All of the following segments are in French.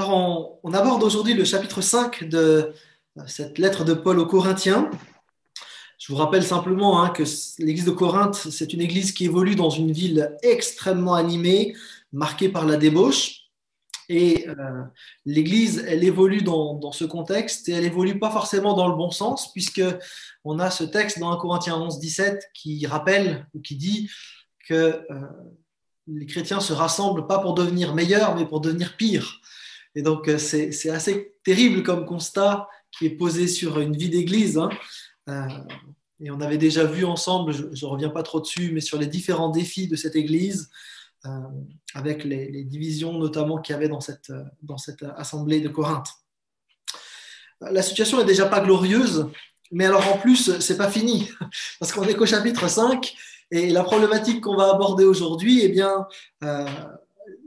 Alors, on aborde aujourd'hui le chapitre 5 de cette lettre de Paul aux Corinthiens. Je vous rappelle simplement que l'église de Corinthe, c'est une église qui évolue dans une ville extrêmement animée, marquée par la débauche. Et l'église, elle évolue dans ce contexte et elle évolue pas forcément dans le bon sens, puisque on a ce texte dans 1 Corinthiens 11, 17 qui rappelle ou qui dit que les chrétiens se rassemblent pas pour devenir meilleurs, mais pour devenir pires. Et donc, c'est assez terrible comme constat qui est posé sur une vie d'église. Et on avait déjà vu ensemble, je ne reviens pas trop dessus, mais sur les différents défis de cette église, avec les divisions notamment qu'il y avait dans cette assemblée de Corinthe. La situation n'est déjà pas glorieuse, mais alors en plus, c'est pas fini, parce qu'on est qu'au chapitre 5, et la problématique qu'on va aborder aujourd'hui, eh bien,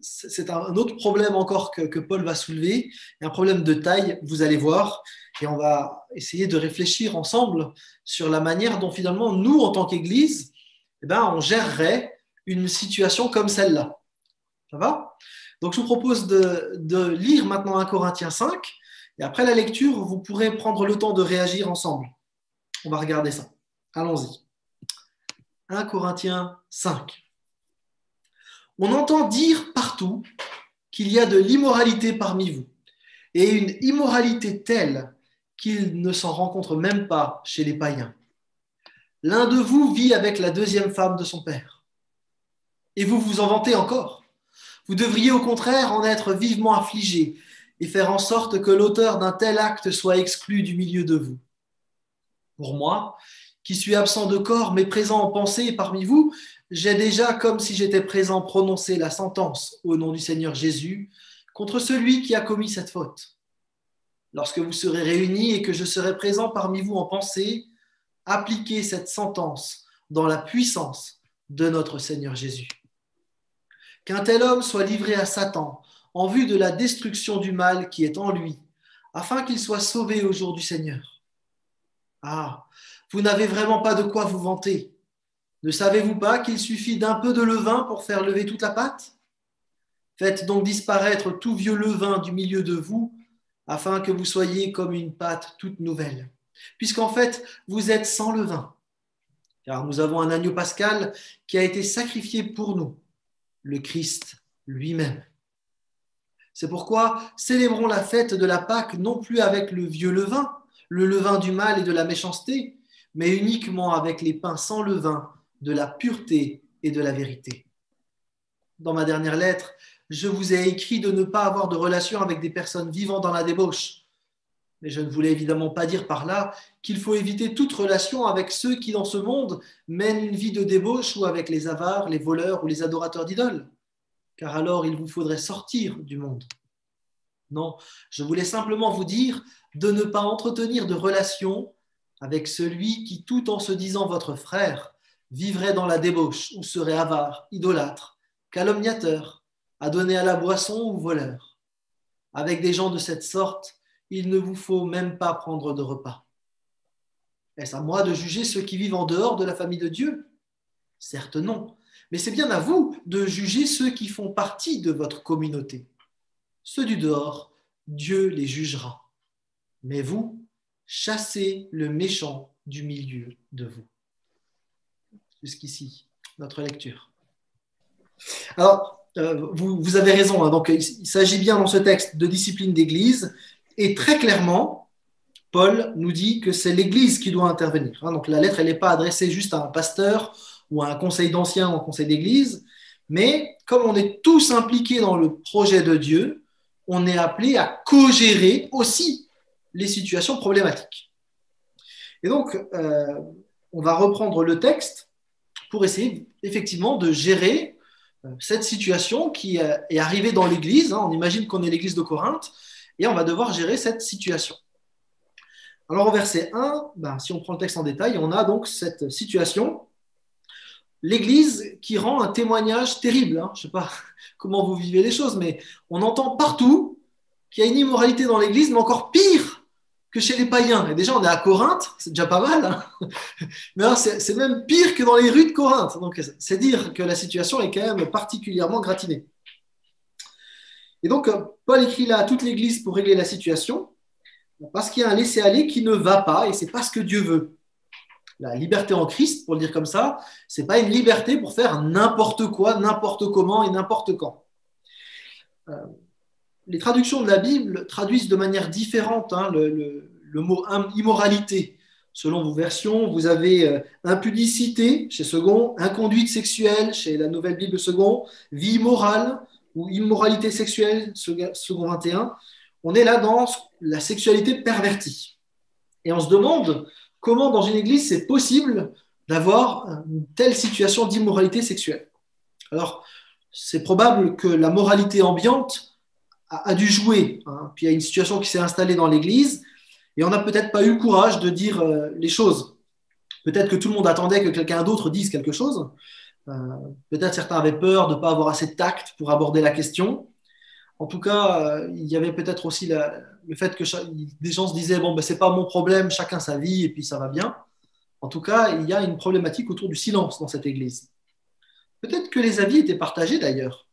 c'est un autre problème encore que Paul va soulever, un problème de taille, vous allez voir, et on va essayer de réfléchir ensemble sur la manière dont finalement nous, en tant qu'Église, eh ben, on gérerait une situation comme celle-là. Ça va? Donc je vous propose de lire maintenant 1 Corinthiens 5, et après la lecture, vous pourrez prendre le temps de réagir ensemble. On va regarder ça. Allons-y. 1 Corinthiens 5. On entend dire partout qu'il y a de l'immoralité parmi vous, et une immoralité telle qu'il ne s'en rencontre même pas chez les païens. L'un de vous vit avec la deuxième femme de son père, et vous vous en vantez encore. Vous devriez au contraire en être vivement affligé et faire en sorte que l'auteur d'un tel acte soit exclu du milieu de vous. Pour moi, qui suis absent de corps mais présent en pensée parmi vous, j'ai déjà, comme si j'étais présent, prononcé la sentence au nom du Seigneur Jésus contre celui qui a commis cette faute. Lorsque vous serez réunis et que je serai présent parmi vous en pensée, appliquez cette sentence dans la puissance de notre Seigneur Jésus. Qu'un tel homme soit livré à Satan en vue de la destruction du mal qui est en lui, afin qu'il soit sauvé au jour du Seigneur. Ah, vous n'avez vraiment pas de quoi vous vanter. Ne savez-vous pas qu'il suffit d'un peu de levain pour faire lever toute la pâte? Faites donc disparaître tout vieux levain du milieu de vous, afin que vous soyez comme une pâte toute nouvelle. Puisqu'en fait, vous êtes sans levain. Car nous avons un agneau pascal qui a été sacrifié pour nous, le Christ lui-même. C'est pourquoi célébrons la fête de la Pâque non plus avec le vieux levain, le levain du mal et de la méchanceté, mais uniquement avec les pains sans levain de la pureté et de la vérité. Dans ma dernière lettre, je vous ai écrit de ne pas avoir de relation avec des personnes vivant dans la débauche. Mais je ne voulais évidemment pas dire par là qu'il faut éviter toute relation avec ceux qui, dans ce monde, mènent une vie de débauche ou avec les avares, les voleurs ou les adorateurs d'idoles. Car alors il vous faudrait sortir du monde. Non, je voulais simplement vous dire de ne pas entretenir de relation avec celui qui, tout en se disant votre frère, vivrait dans la débauche ou serait avare, idolâtre, calomniateur, adonné à la boisson ou voleur. Avec des gens de cette sorte, il ne vous faut même pas prendre de repas. Est-ce à moi de juger ceux qui vivent en dehors de la famille de Dieu? Certes non, mais c'est bien à vous de juger ceux qui font partie de votre communauté. Ceux du dehors, Dieu les jugera. Mais vous, chassez le méchant du milieu de vous. Jusqu'ici, notre lecture. Alors, vous avez raison, donc il s'agit bien dans ce texte de discipline d'église, et très clairement, Paul nous dit que c'est l'église qui doit intervenir. Donc la lettre, elle n'est pas adressée juste à un pasteur ou à un conseil d'anciens ou un conseil d'église, mais comme on est tous impliqués dans le projet de Dieu, on est appelé à co-gérer aussi les situations problématiques. Et donc, on va reprendre le texte pour essayer effectivement de gérer cette situation qui est arrivée dans l'église. On imagine qu'on est l'église de Corinthe et on va devoir gérer cette situation. Alors au verset 1, si on prend le texte en détail, on a donc cette situation. L'Église qui rend un témoignage terrible. Je ne sais pas comment vous vivez les choses, mais on entend partout qu'il y a une immoralité dans l'Église, mais encore pire que chez les païens. Et déjà, on est à Corinthe, c'est déjà pas mal. Mais alors, c'est même pire que dans les rues de Corinthe. Donc, c'est dire que la situation est quand même particulièrement gratinée. Et donc, Paul écrit là à toute l'Église pour régler la situation, parce qu'il y a un laisser-aller qui ne va pas, et c'est pas ce que Dieu veut. La liberté en Christ, pour le dire comme ça, c'est pas une liberté pour faire n'importe quoi, n'importe comment et n'importe quand. Les traductions de la Bible traduisent de manière différente le mot immoralité. Selon vos versions, vous avez impudicité chez Second, inconduite sexuelle chez la Nouvelle Bible Second, vie immorale ou immoralité sexuelle Second 21. On est là dans la sexualité pervertie. Et on se demande comment dans une église c'est possible d'avoir une telle situation d'immoralité sexuelle. Alors, c'est probable que la moralité ambiante a dû jouer. Hein. Puis il y a une situation qui s'est installée dans l'église et on n'a peut-être pas eu le courage de dire les choses. Peut-être que tout le monde attendait que quelqu'un d'autre dise quelque chose. Peut-être certains avaient peur de ne pas avoir assez de tact pour aborder la question. En tout cas, il y avait peut-être aussi le fait que des gens se disaient bon, ben, c'est pas mon problème, chacun sa vie et puis ça va bien. En tout cas, il y a une problématique autour du silence dans cette église. Peut-être que les avis étaient partagés d'ailleurs.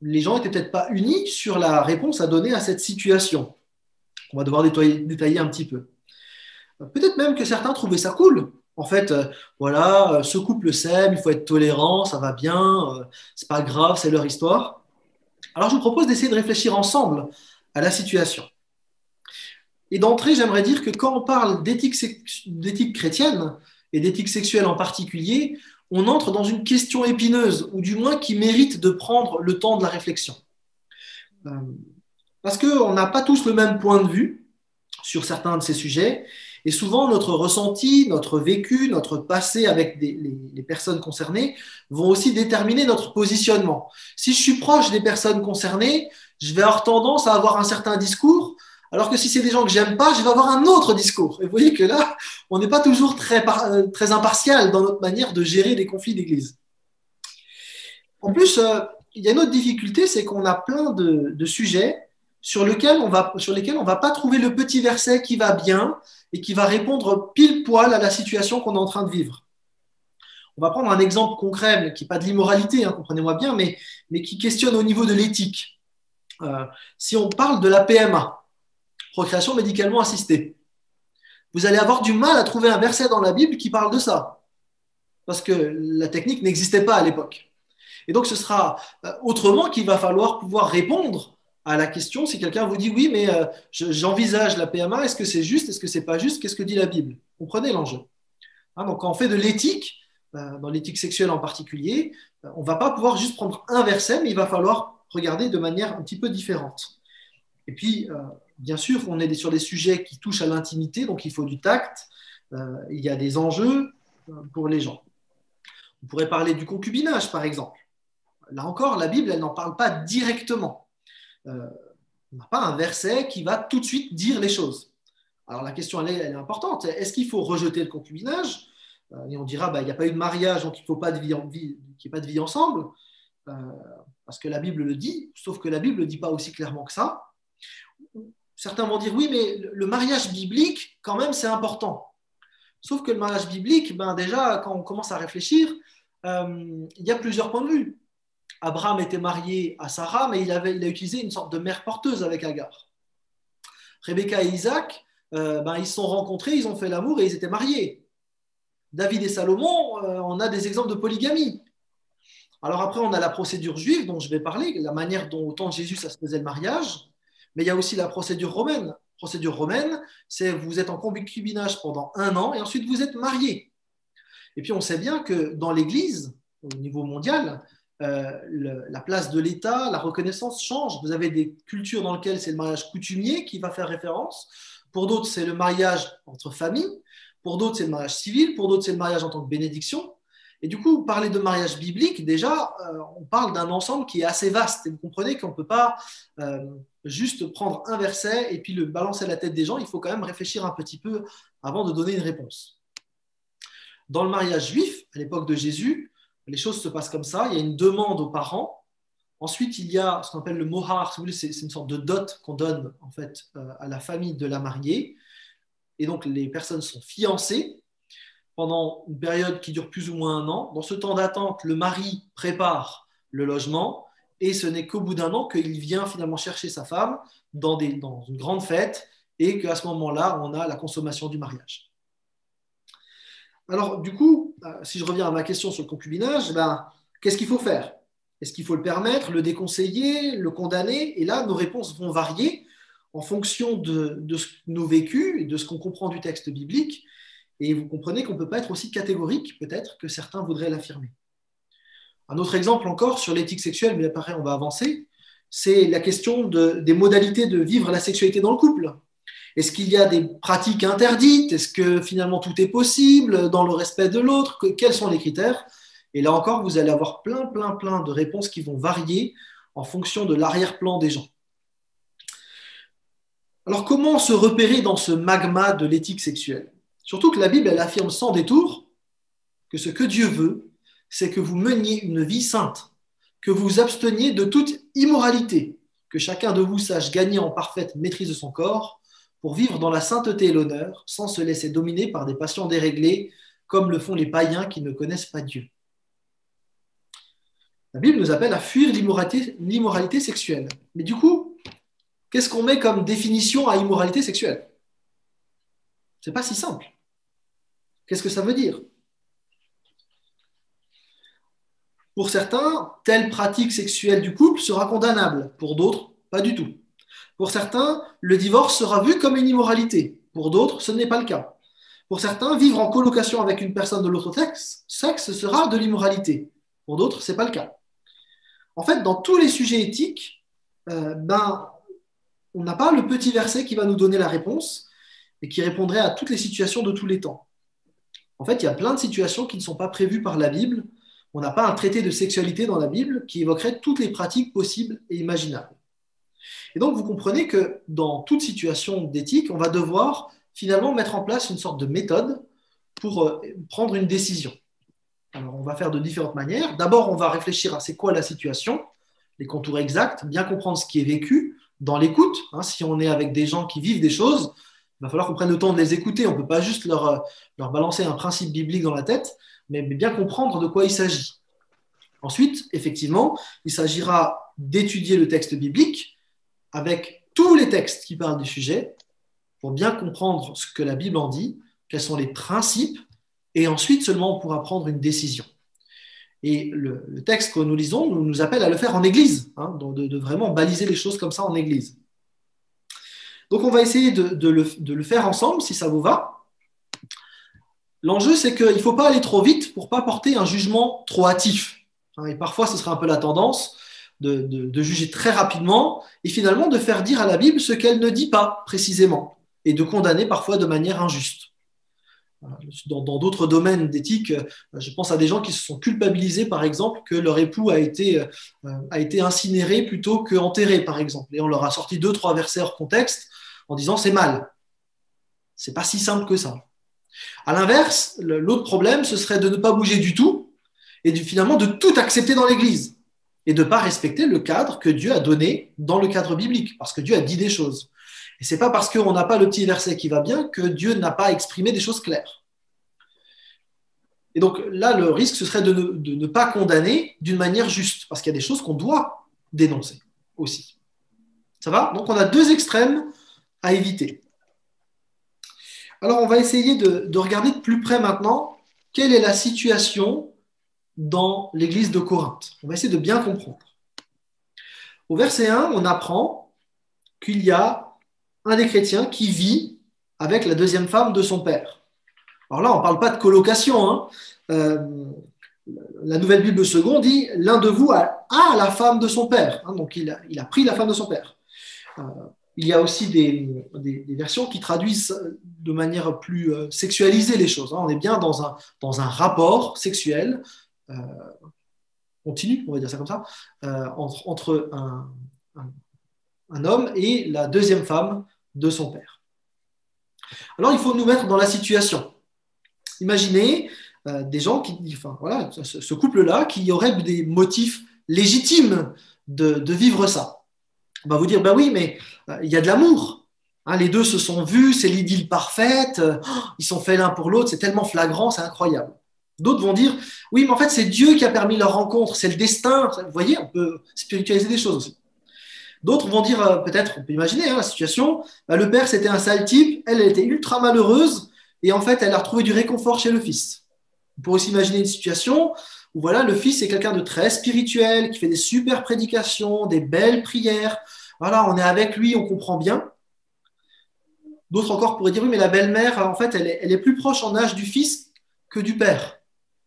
Les gens n'étaient peut-être pas unis sur la réponse à donner à cette situation. On va devoir détailler un petit peu. Peut-être même que certains trouvaient ça cool. En fait, voilà, ce couple s'aime, il faut être tolérant, ça va bien, c'est pas grave, c'est leur histoire. Alors, je vous propose d'essayer de réfléchir ensemble à la situation. Et d'entrée, j'aimerais dire que quand on parle d'éthique chrétienne et d'éthique sexuelle en particulier, on entre dans une question épineuse, ou du moins qui mérite de prendre le temps de la réflexion. Parce qu'on n'a pas tous le même point de vue sur certains de ces sujets, et souvent notre ressenti, notre vécu, notre passé avec les personnes concernées vont aussi déterminer notre positionnement. Si je suis proche des personnes concernées, je vais avoir tendance à avoir un certain discours, alors que si c'est des gens que j'aime pas, je vais avoir un autre discours. Et vous voyez que là, on n'est pas toujours très impartial dans notre manière de gérer des conflits d'église. En plus, il y a une autre difficulté, c'est qu'on a plein de sujets sur lesquels on va pas trouver le petit verset qui va bien et qui va répondre pile poil à la situation qu'on est en train de vivre. On va prendre un exemple concret, qui n'est pas de l'immoralité, hein, comprenez-moi bien, mais qui questionne au niveau de l'éthique. Si on parle de la PMA, procréation médicalement assistée, vous allez avoir du mal à trouver un verset dans la Bible qui parle de ça, parce que la technique n'existait pas à l'époque. Et donc, ce sera autrement qu'il va falloir pouvoir répondre à la question si quelqu'un vous dit oui, mais j'envisage la PMA, est-ce que c'est juste, est-ce que c'est pas juste, qu'est-ce que dit la Bible? Comprenez l'enjeu. Hein, donc, quand on fait de l'éthique, dans l'éthique sexuelle en particulier, on ne va pas pouvoir juste prendre un verset, mais il va falloir regarder de manière un petit peu différente. Et puis, bien sûr, on est sur des sujets qui touchent à l'intimité, donc il faut du tact, il y a des enjeux pour les gens. On pourrait parler du concubinage, par exemple. Là encore, la Bible, elle n'en parle pas directement. On n'a pas un verset qui va tout de suite dire les choses. Alors la question, elle est importante. Est-ce qu'il faut rejeter le concubinage? Et on dira, il n'y a pas eu de mariage, donc il ne faut pas qu'il n'y ait pas de vie ensemble, parce que la Bible le dit, sauf que la Bible ne le dit pas aussi clairement que ça. Certains vont dire, oui, mais le mariage biblique, quand même, c'est important. Sauf que le mariage biblique, déjà, quand on commence à réfléchir, il y a plusieurs points de vue. Abraham était marié à Sarah, mais il a utilisé une sorte de mère porteuse avec Agar. Rebecca et Isaac, ils se sont rencontrés, ils ont fait l'amour et ils étaient mariés. David et Salomon, on a des exemples de polygamie. Alors après, on a la procédure juive dont je vais parler, la manière dont au temps de Jésus, ça se faisait le mariage. Mais il y a aussi la procédure romaine. Procédure romaine, c'est vous êtes en concubinage pendant 1 an et ensuite vous êtes marié. Et puis on sait bien que dans l'Église, au niveau mondial, la place de l'État, la reconnaissance change. Vous avez des cultures dans lesquelles c'est le mariage coutumier qui va faire référence. Pour d'autres, c'est le mariage entre familles. Pour d'autres, c'est le mariage civil. Pour d'autres, c'est le mariage en tant que bénédiction. Et du coup, parler de mariage biblique, déjà, on parle d'un ensemble qui est assez vaste. Et vous comprenez qu'on ne peut pas juste prendre un verset et puis le balancer à la tête des gens. Il faut quand même réfléchir un petit peu avant de donner une réponse. Dans le mariage juif, à l'époque de Jésus, les choses se passent comme ça. Il y a une demande aux parents. Ensuite, il y a ce qu'on appelle le mohar. C'est une sorte de dot qu'on donne en fait à la famille de la mariée. Et donc, les personnes sont fiancées pendant une période qui dure plus ou moins 1 an. Dans ce temps d'attente, le mari prépare le logement et ce n'est qu'au bout d'un an qu'il vient finalement chercher sa femme dans une grande fête, et qu'à ce moment-là, on a la consommation du mariage. Alors, du coup, si je reviens à ma question sur le concubinage, qu'est-ce qu'il faut faire? Est-ce qu'il faut le permettre, le déconseiller, le condamner? Et là, nos réponses vont varier en fonction de nos vécus et de ce qu'on comprend du texte biblique. Et vous comprenez qu'on ne peut pas être aussi catégorique, peut-être, que certains voudraient l'affirmer. Un autre exemple encore sur l'éthique sexuelle, mais pareil, on va avancer, c'est la question des modalités de vivre la sexualité dans le couple. Est-ce qu'il y a des pratiques interdites? Est-ce que finalement tout est possible dans le respect de l'autre? Quels sont les critères? Et là encore, vous allez avoir plein de réponses qui vont varier en fonction de l'arrière-plan des gens. Alors, comment se repérer dans ce magma de l'éthique sexuelle? Surtout que la Bible, elle affirme sans détour que ce que Dieu veut, c'est que vous meniez une vie sainte, que vous vous absteniez de toute immoralité, que chacun de vous sache gagner en parfaite maîtrise de son corps pour vivre dans la sainteté et l'honneur, sans se laisser dominer par des passions déréglées, comme le font les païens qui ne connaissent pas Dieu. La Bible nous appelle à fuir l'immoralité sexuelle. Mais du coup, qu'est-ce qu'on met comme définition à immoralité sexuelle? C'est pas si simple. Qu'est-ce que ça veut dire? Pour certains, telle pratique sexuelle du couple sera condamnable. Pour d'autres, pas du tout. Pour certains, le divorce sera vu comme une immoralité. Pour d'autres, ce n'est pas le cas. Pour certains, vivre en colocation avec une personne de l'autre sexe sera de l'immoralité. Pour d'autres, ce n'est pas le cas. En fait, dans tous les sujets éthiques, on n'a pas le petit verset qui va nous donner la réponse et qui répondrait à toutes les situations de tous les temps. En fait, il y a plein de situations qui ne sont pas prévues par la Bible. On n'a pas un traité de sexualité dans la Bible qui évoquerait toutes les pratiques possibles et imaginables. Et donc, vous comprenez que dans toute situation d'éthique, on va devoir finalement mettre en place une sorte de méthode pour prendre une décision. Alors, on va faire de différentes manières. D'abord, on va réfléchir à c'est quoi la situation, les contours exacts, bien comprendre ce qui est vécu dans l'écoute. Si on est avec des gens qui vivent des choses, il va falloir qu'on prenne le temps de les écouter. On ne peut pas juste leur balancer un principe biblique dans la tête, mais bien comprendre de quoi il s'agit. Ensuite, effectivement, il s'agira d'étudier le texte biblique avec tous les textes qui parlent du sujet pour bien comprendre ce que la Bible en dit, quels sont les principes, et ensuite seulement on pourra prendre une décision. Et le texte que nous lisons nous appelle à le faire en église, de vraiment baliser les choses comme ça en église. Donc on va essayer de le faire ensemble, si ça vous va. L'enjeu, c'est qu'il ne faut pas aller trop vite pour ne pas porter un jugement trop hâtif. Et parfois, ce serait un peu la tendance de juger très rapidement et finalement de faire dire à la Bible ce qu'elle ne dit pas précisément et de condamner parfois de manière injuste. Dans d'autres domaines d'éthique, je pense à des gens qui se sont culpabilisés, par exemple, que leur époux a été incinéré plutôt qu'enterré, par exemple. Et on leur a sorti 2-3 versets hors contexte en disant c'est mal. C'est pas si simple que ça. À l'inverse, l'autre problème, ce serait de ne pas bouger du tout et finalement de tout accepter dans l'Église et de ne pas respecter le cadre que Dieu a donné dans le cadre biblique, parce que Dieu a dit des choses. Et ce n'est pas parce qu'on n'a pas le petit verset qui va bien que Dieu n'a pas exprimé des choses claires. Et donc là, le risque, ce serait de ne pas condamner d'une manière juste, parce qu'il y a des choses qu'on doit dénoncer aussi. Ça va? Donc on a 2 extrêmes à éviter. Alors on va essayer de regarder de plus près maintenant quelle est la situation dans l'église de Corinthe. On va essayer de bien comprendre. Au verset 1, on apprend qu'il y a un des chrétiens qui vit avec la deuxième femme de son père. Alors là, on ne parle pas de colocation. La Nouvelle Bible seconde dit « L'un de vous a la femme de son père ». Donc, il a pris la femme de son père. Il y a aussi des versions qui traduisent de manière plus sexualisée les choses. On est bien dans un rapport sexuel continu, on va dire ça comme ça, entre un homme et la deuxième femme de son père. Alors, il faut nous mettre dans la situation. Imaginez des gens ce couple-là qui aurait des motifs légitimes de vivre ça. On va vous dire, oui, mais il y a de l'amour. Les deux se sont vus, c'est l'idylle parfaite, ils sont faits l'un pour l'autre, c'est tellement flagrant, c'est incroyable. D'autres vont dire, oui, mais en fait, c'est Dieu qui a permis leur rencontre, c'est le destin. Vous voyez, on peut spiritualiser des choses aussi. D'autres vont dire, peut-être, on peut imaginer la situation, le père, c'était un sale type, elle était ultra malheureuse, et en fait, elle a retrouvé du réconfort chez le fils. On peut aussi imaginer une situation où voilà, le fils est quelqu'un de très spirituel, qui fait des super prédications, des belles prières. Voilà, on est avec lui, on comprend bien. D'autres encore pourraient dire, oui, mais la belle-mère, en fait, elle est plus proche en âge du fils que du père.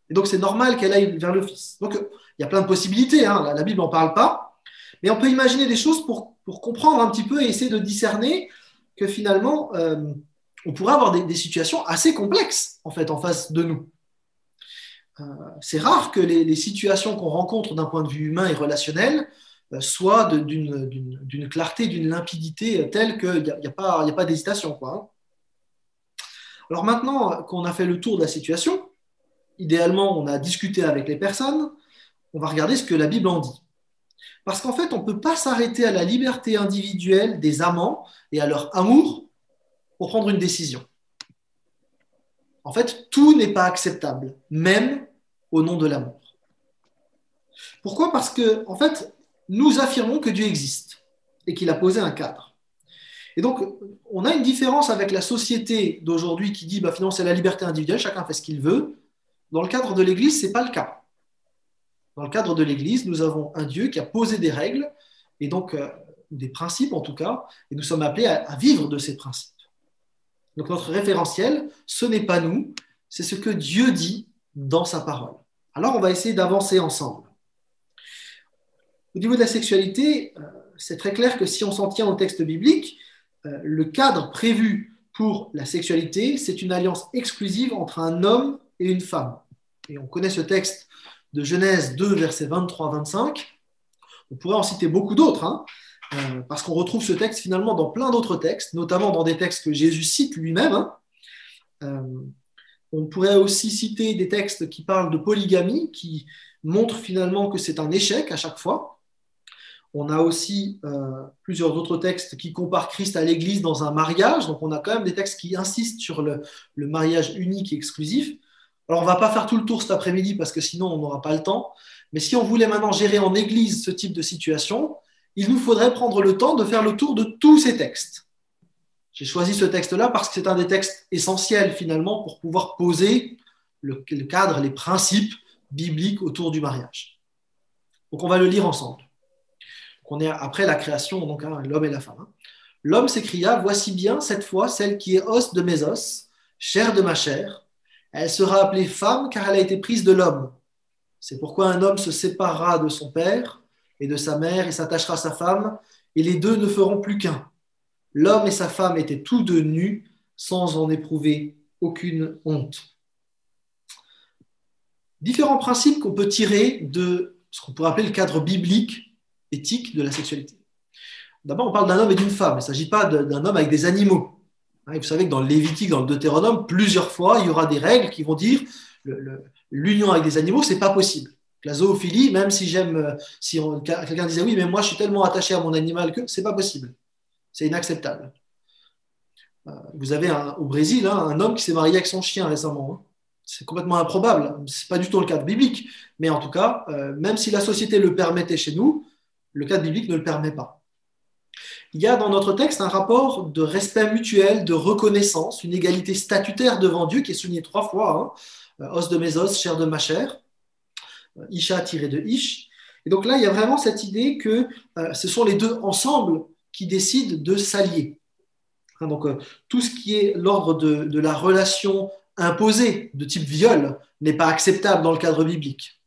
Et donc, c'est normal qu'elle aille vers le fils. Donc, il y a plein de possibilités. Hein. La Bible n'en parle pas. Mais on peut imaginer des choses pour comprendre un petit peu et essayer de discerner que finalement, on pourrait avoir des situations assez complexes, en fait, en face de nous. C'est rare que les situations qu'on rencontre d'un point de vue humain et relationnel soient d'une clarté, d'une limpidité telle qu'il n'y a pas d'hésitation, quoi. Alors maintenant qu'on a fait le tour de la situation, idéalement, on a discuté avec les personnes, on va regarder ce que la Bible en dit. Parce qu'en fait, on ne peut pas s'arrêter à la liberté individuelle des amants et à leur amour pour prendre une décision. En fait, tout n'est pas acceptable, même au nom de l'amour. Pourquoi? Parce que, en fait, nous affirmons que Dieu existe et qu'il a posé un cadre. Et donc, on a une différence avec la société d'aujourd'hui qui dit, finalement, c'est la liberté individuelle, chacun fait ce qu'il veut. Dans le cadre de l'Église, ce n'est pas le cas. Dans le cadre de l'Église, nous avons un Dieu qui a posé des règles, et donc des principes en tout cas, et nous sommes appelés à vivre de ces principes. Donc notre référentiel, ce n'est pas nous, c'est ce que Dieu dit dans sa parole. Alors on va essayer d'avancer ensemble. Au niveau de la sexualité, c'est très clair que si on s'en tient au texte biblique, le cadre prévu pour la sexualité, c'est une alliance exclusive entre un homme et une femme. Et on connaît ce texte de Genèse 2, versets 23-25. On pourrait en citer beaucoup d'autres, hein, parce qu'on retrouve ce texte finalement dans plein d'autres textes, notamment dans des textes que Jésus cite lui-même. Hein. On pourrait aussi citer des textes qui parlent de polygamie, qui montrent finalement que c'est un échec à chaque fois. On a aussi plusieurs autres textes qui comparent Christ à l'Église dans un mariage. Donc on a quand même des textes qui insistent sur le mariage unique et exclusif. Alors on ne va pas faire tout le tour cet après-midi parce que sinon on n'aura pas le temps. Mais si on voulait maintenant gérer en Église ce type de situation, il nous faudrait prendre le temps de faire le tour de tous ces textes. J'ai choisi ce texte-là parce que c'est un des textes essentiels finalement pour pouvoir poser le cadre, les principes bibliques autour du mariage. Donc on va le lire ensemble. On est après la création, donc hein, l'homme et la femme. Hein. L'homme s'écria, voici bien cette fois celle qui est os de mes os, chair de ma chair. Elle sera appelée femme car elle a été prise de l'homme. C'est pourquoi un homme se séparera de son père et de sa mère et s'attachera à sa femme, et les deux ne feront plus qu'un. L'homme et sa femme étaient tous deux nus, sans en éprouver aucune honte. Différents principes qu'on peut tirer de ce qu'on pourrait appeler le cadre biblique, éthique de la sexualité. D'abord, on parle d'un homme et d'une femme. Il ne s'agit pas d'un homme avec des animaux. Vous savez que dans le Lévitique, dans le Deutéronome, plusieurs fois, il y aura des règles qui vont dire l'union avec des animaux, ce n'est pas possible. La zoophilie, même si quelqu'un disait oui, mais moi je suis tellement attaché à mon animal que c'est pas possible. C'est inacceptable. Vous avez au Brésil un homme qui s'est marié avec son chien récemment. Hein. C'est complètement improbable. C'est pas du tout le cadre biblique. Mais en tout cas, même si la société le permettait chez nous, le cadre biblique ne le permet pas. Il y a dans notre texte un rapport de respect mutuel, de reconnaissance, une égalité statutaire devant Dieu qui est soulignée 3 fois. Hein. Os de mes os, chair de ma chair. Isha tiré de Ish. Et donc là, il y a vraiment cette idée que ce sont les deux ensemble qui décident de s'allier. Hein, donc tout ce qui est l'ordre de la relation imposée de type viol n'est pas acceptable dans le cadre biblique.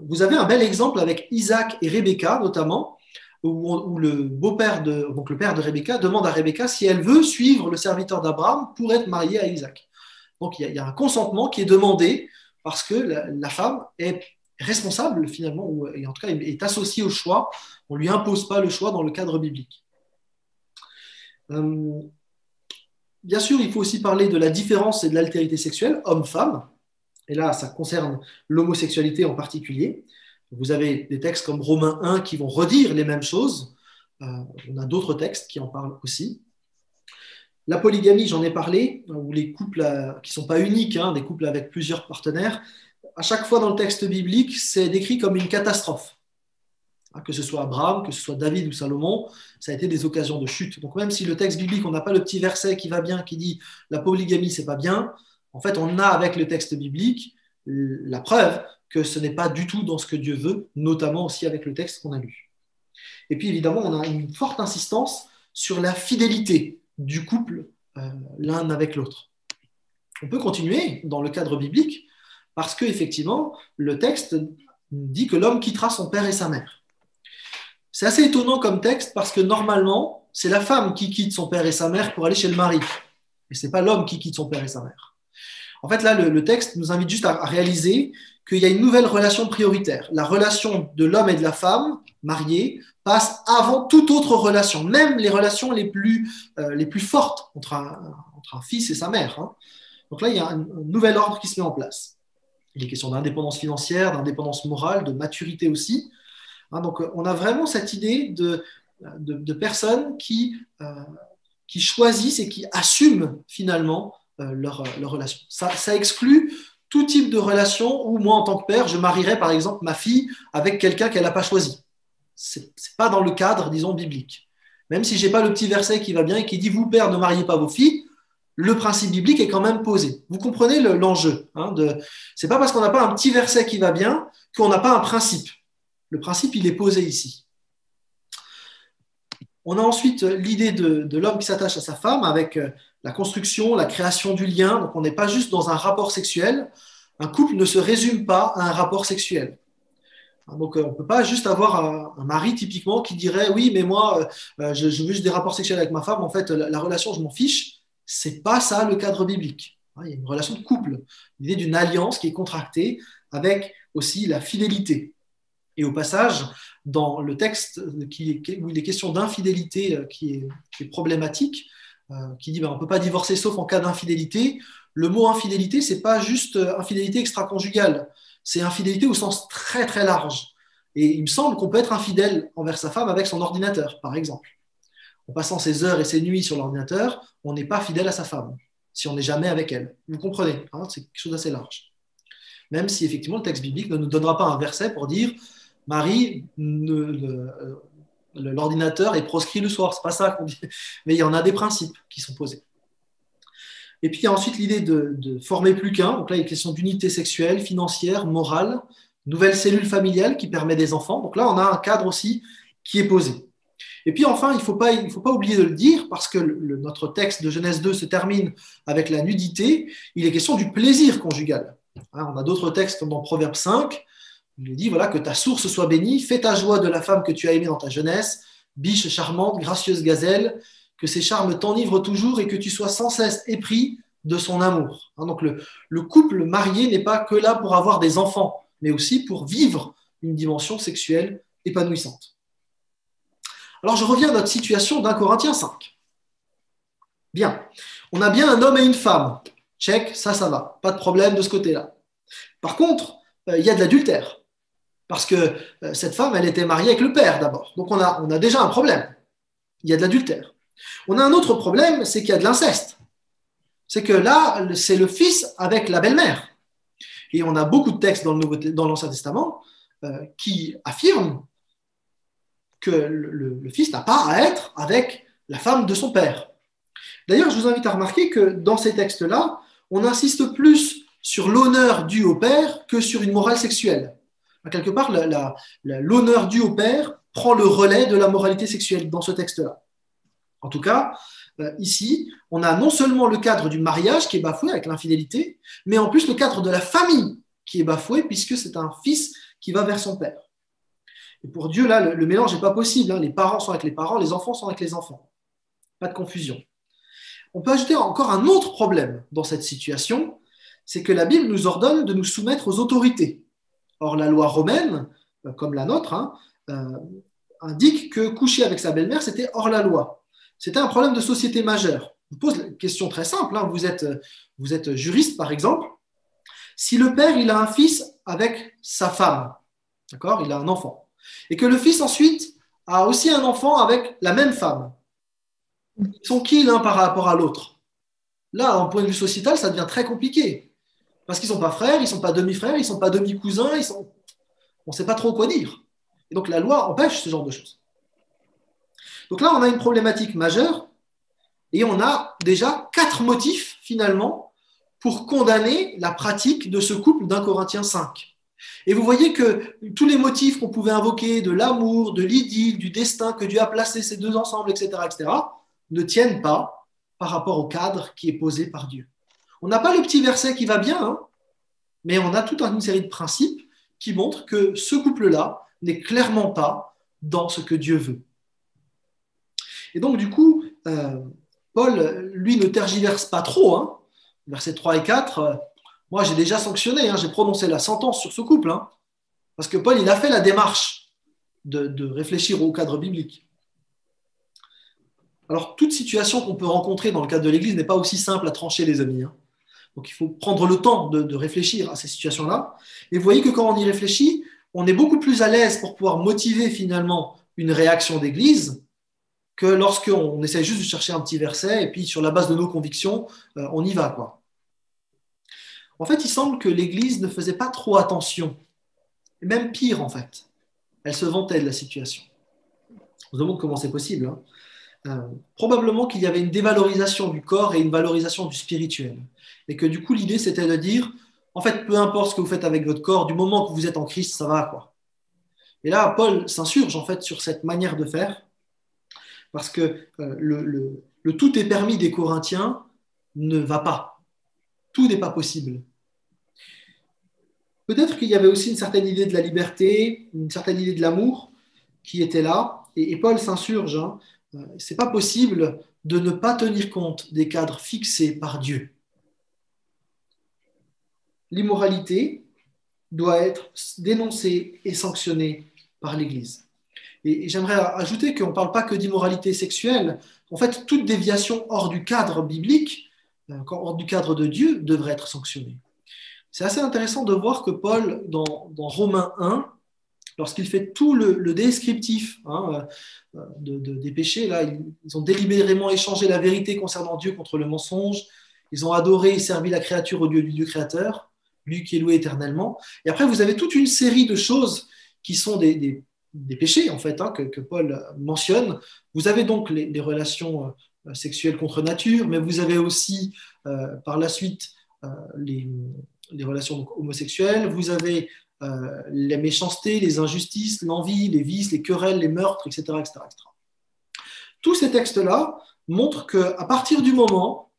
Vous avez un bel exemple avec Isaac et Rebecca notamment, où le beau-père donc le père de Rebecca demande à Rebecca si elle veut suivre le serviteur d'Abraham pour être mariée à Isaac. Donc il y a un consentement qui est demandé parce que la femme est responsable finalement, ou en tout cas est associée au choix. On ne lui impose pas le choix dans le cadre biblique. Bien sûr, il faut aussi parler de la différence et de l'altérité sexuelle, homme-femme. Et là, ça concerne l'homosexualité en particulier. Vous avez des textes comme Romains 1 qui vont redire les mêmes choses. On a d'autres textes qui en parlent aussi. La polygamie, j'en ai parlé, ou les couples qui ne sont pas uniques, hein, des couples avec plusieurs partenaires. À chaque fois dans le texte biblique, c'est décrit comme une catastrophe. Que ce soit Abraham, que ce soit David ou Salomon, ça a été des occasions de chute. Donc même si le texte biblique, on n'a pas le petit verset qui va bien, qui dit la polygamie, c'est pas bien, en fait, on a avec le texte biblique la preuve que ce n'est pas du tout dans ce que Dieu veut, notamment aussi avec le texte qu'on a lu. Et puis évidemment, on a une forte insistance sur la fidélité du couple l'un avec l'autre. On peut continuer dans le cadre biblique parce qu'effectivement, le texte dit que l'homme quittera son père et sa mère. C'est assez étonnant comme texte parce que normalement, c'est la femme qui quitte son père et sa mère pour aller chez le mari. Et ce n'est pas l'homme qui quitte son père et sa mère. En fait, là, le texte nous invite juste à réaliser qu'il y a une nouvelle relation prioritaire. La relation de l'homme et de la femme mariés passe avant toute autre relation, même les relations les plus fortes entre un fils et sa mère. Hein. Donc là, il y a un nouvel ordre qui se met en place. Il est question d'indépendance financière, d'indépendance morale, de maturité aussi. Hein, donc, on a vraiment cette idée de personnes qui choisissent et qui assument finalement leur relation. Ça exclut tout type de relation où moi, en tant que père, je marierais par exemple ma fille avec quelqu'un qu'elle n'a pas choisi. Ce n'est pas dans le cadre, disons, biblique. Même si je n'ai pas le petit verset qui va bien et qui dit « Vous, pères, ne mariez pas vos filles », le principe biblique est quand même posé. Vous comprenez l'enjeu. Hein, ce n'est pas parce qu'on n'a pas un petit verset qui va bien qu'on n'a pas un principe. Le principe, il est posé ici. On a ensuite l'idée de l'homme qui s'attache à sa femme avec la construction, la création du lien. Donc, on n'est pas juste dans un rapport sexuel. Un couple ne se résume pas à un rapport sexuel. Donc, on ne peut pas juste avoir un mari typiquement qui dirait « Oui, mais moi, je veux juste des rapports sexuels avec ma femme. En fait, la relation, je m'en fiche. » Ce n'est pas ça le cadre biblique. Il y a une relation de couple, l'idée d'une alliance qui est contractée avec aussi la fidélité. Et au passage, dans le texte où il est question d'infidélité qui est problématique, qui dit on ne peut pas divorcer sauf en cas d'infidélité, le mot infidélité, ce n'est pas juste infidélité extra-conjugale, c'est infidélité au sens très très large. Et il me semble qu'on peut être infidèle envers sa femme avec son ordinateur, par exemple. En passant ses heures et ses nuits sur l'ordinateur, on n'est pas fidèle à sa femme, si on n'est jamais avec elle. Vous comprenez, hein, c'est quelque chose d'assez large. Même si effectivement le texte biblique ne nous donnera pas un verset pour dire Marie, l'ordinateur est proscrit le soir. Ce n'est pas ça qu'on dit. Mais il y en a des principes qui sont posés. Et puis il y a ensuite l'idée de former plus qu'un. Donc là, il y a une question d'unité sexuelle, financière, morale, nouvelle cellule familiale qui permet des enfants. Donc là, on a un cadre aussi qui est posé. Et puis enfin, il ne faut pas oublier de le dire, parce que notre texte de Genèse 2 se termine avec la nudité. Il est question du plaisir conjugal. Hein, on a d'autres textes comme dans Proverbe 5. Il dit voilà, que ta source soit bénie, fais ta joie de la femme que tu as aimée dans ta jeunesse, biche charmante, gracieuse gazelle, que ses charmes t'enivrent toujours et que tu sois sans cesse épris de son amour. Hein, donc le couple marié n'est pas que là pour avoir des enfants, mais aussi pour vivre une dimension sexuelle épanouissante. Alors je reviens à notre situation d'A Corinthiens 5. Bien, on a bien un homme et une femme. Check, ça va, pas de problème de ce côté-là. Par contre, il y a de l'adultère. Parce que cette femme, elle était mariée avec le père d'abord. Donc on a déjà un problème. Il y a de l'adultère. On a un autre problème, c'est qu'il y a de l'inceste. C'est que là, c'est le fils avec la belle-mère. Et on a beaucoup de textes dans l'Ancien Testament qui affirment que le fils n'a pas à être avec la femme de son père. D'ailleurs, je vous invite à remarquer que dans ces textes-là, on insiste plus sur l'honneur dû au père que sur une morale sexuelle. Quelque part, l'honneur dû au père prend le relais de la moralité sexuelle dans ce texte-là. En tout cas, ici, on a non seulement le cadre du mariage qui est bafoué avec l'infidélité, mais en plus le cadre de la famille qui est bafoué puisque c'est un fils qui va vers son père. Et pour Dieu, là, le mélange n'est pas possible. Hein. Les parents sont avec les parents, les enfants sont avec les enfants. Pas de confusion. On peut ajouter encore un autre problème dans cette situation, c'est que la Bible nous ordonne de nous soumettre aux autorités. Or, la loi romaine, comme la nôtre, indique que coucher avec sa belle-mère, c'était hors la loi. C'était un problème de société majeur. Je vous pose une question très simple. Hein. Vous êtes juriste, par exemple. Si le père il a un fils avec sa femme, d'accord, il a un enfant, et que le fils ensuite a aussi un enfant avec la même femme, Ils sont qui l'un par rapport à l'autre? Là, en point de vue sociétal, ça devient très compliqué. Parce qu'ils ne sont pas frères, ils ne sont pas demi-frères, ils ne sont pas demi-cousins, on ne sait pas trop quoi dire. Et donc la loi empêche ce genre de choses. Donc là, on a une problématique majeure et on a déjà 4 motifs finalement pour condamner la pratique de ce couple d'un Corinthiens 5. Et vous voyez que tous les motifs qu'on pouvait invoquer de l'amour, de l'idylle, du destin que Dieu a placé ces deux ensemble, etc., ne tiennent pas par rapport au cadre qui est posé par Dieu. On n'a pas le petit verset qui va bien, hein, mais on a toute une série de principes qui montrent que ce couple-là n'est clairement pas dans ce que Dieu veut. Et donc, du coup, Paul, lui, ne tergiverse pas trop. Hein. Versets 3 et 4, moi, j'ai déjà sanctionné, hein, j'ai prononcé la sentence sur ce couple. Hein, parce que Paul, il a fait la démarche de réfléchir au cadre biblique. Alors, toute situation qu'on peut rencontrer dans le cadre de l'Église n'est pas aussi simple à trancher, les amis. Hein. Donc, il faut prendre le temps de réfléchir à ces situations-là. Et vous voyez que quand on y réfléchit, on est beaucoup plus à l'aise pour pouvoir motiver finalement une réaction d'Église que lorsqu'on essaie juste de chercher un petit verset et puis sur la base de nos convictions, on y va, quoi. En fait, il semble que l'Église ne faisait pas trop attention. Et même pire, en fait. Elle se vantait de la situation. On se demande comment c'est possible. Hein. Probablement qu'il y avait une dévalorisation du corps et une valorisation du spirituel. Et que du coup, l'idée, c'était de dire, en fait, peu importe ce que vous faites avec votre corps, du moment que vous êtes en Christ, ça va, quoi. Et là, Paul s'insurge, en fait, sur cette manière de faire, parce que le tout est permis des Corinthiens ne va pas. Tout n'est pas possible. Peut-être qu'il y avait aussi une certaine idée de la liberté, une certaine idée de l'amour qui était là, et Paul s'insurge. Hein. C'est pas possible de ne pas tenir compte des cadres fixés par Dieu. L'immoralité doit être dénoncée et sanctionnée par l'Église. Et j'aimerais ajouter qu'on ne parle pas que d'immoralité sexuelle. En fait, toute déviation hors du cadre biblique, hors du cadre de Dieu, devrait être sanctionnée. C'est assez intéressant de voir que Paul, dans Romains 1, lorsqu'il fait tout le descriptif hein, des péchés, là, ils ont délibérément échangé la vérité concernant Dieu contre le mensonge. Ils ont adoré et servi la créature au lieu du Dieu créateur, lui qui est loué éternellement. Et après, vous avez toute une série de choses qui sont des péchés, en fait, hein, que Paul mentionne. Vous avez donc les relations sexuelles contre nature, mais vous avez aussi, par la suite, les relations donc, homosexuelles. Vous avez les méchancetés, les injustices, l'envie, les vices, les querelles, les meurtres, etc., etc., etc. Tous ces textes-là montrent qu'à partir du moment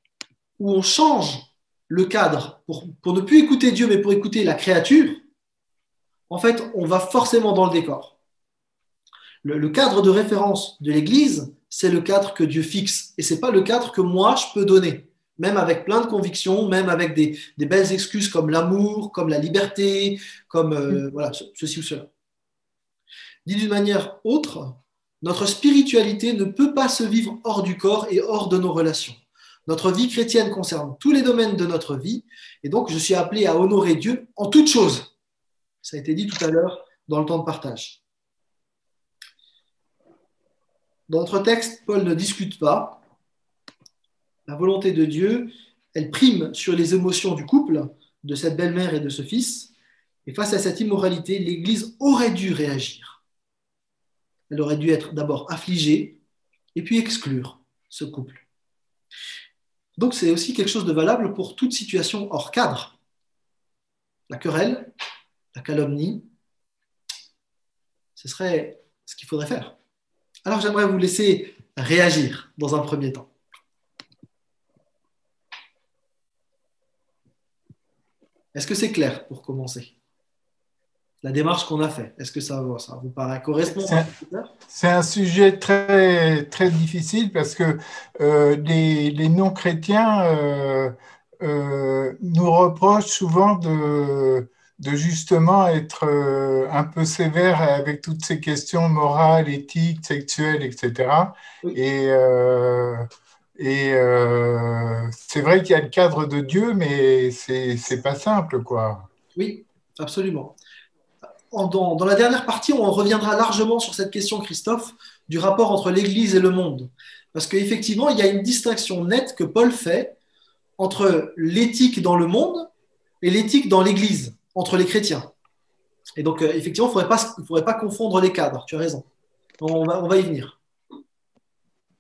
où on change le cadre pour ne plus écouter Dieu, mais pour écouter la créature, en fait, on va forcément dans le décor. Le cadre de référence de l'Église, c'est le cadre que Dieu fixe. Et ce n'est pas le cadre que moi, je peux donner. Même avec plein de convictions, même avec des belles excuses comme l'amour, comme la liberté, comme voilà, ceci ou cela. Dit d'une manière autre, notre spiritualité ne peut pas se vivre hors du corps et hors de nos relations. Notre vie chrétienne concerne tous les domaines de notre vie, et donc je suis appelé à honorer Dieu en toutes choses. Ça a été dit tout à l'heure dans le temps de partage. Dans notre texte, Paul ne discute pas. La volonté de Dieu, elle prime sur les émotions du couple, de cette belle-mère et de ce fils. Et face à cette immoralité, l'Église aurait dû réagir. Elle aurait dû être d'abord affligée et puis exclure ce couple. Donc c'est aussi quelque chose de valable pour toute situation hors cadre. La querelle, la calomnie, ce serait ce qu'il faudrait faire. Alors j'aimerais vous laisser réagir dans un premier temps. Est-ce que c'est clair pour commencer? La démarche qu'on a faite, est-ce que ça vous paraît correspondre? C'est un sujet très, très difficile parce que les non-chrétiens nous reprochent souvent de justement être un peu sévères avec toutes ces questions morales, éthiques, sexuelles, etc. Oui. C'est vrai qu'il y a le cadre de Dieu, mais c'est pas simple, quoi. Oui, absolument. Dans la dernière partie, on reviendra largement sur cette question, Christophe, du rapport entre l'Église et le monde. Parce qu'effectivement, il y a une distinction nette que Paul fait entre l'éthique dans le monde et l'éthique dans l'Église, entre les chrétiens. Et donc, effectivement, il ne faudrait pas confondre les cadres, tu as raison. On va y venir.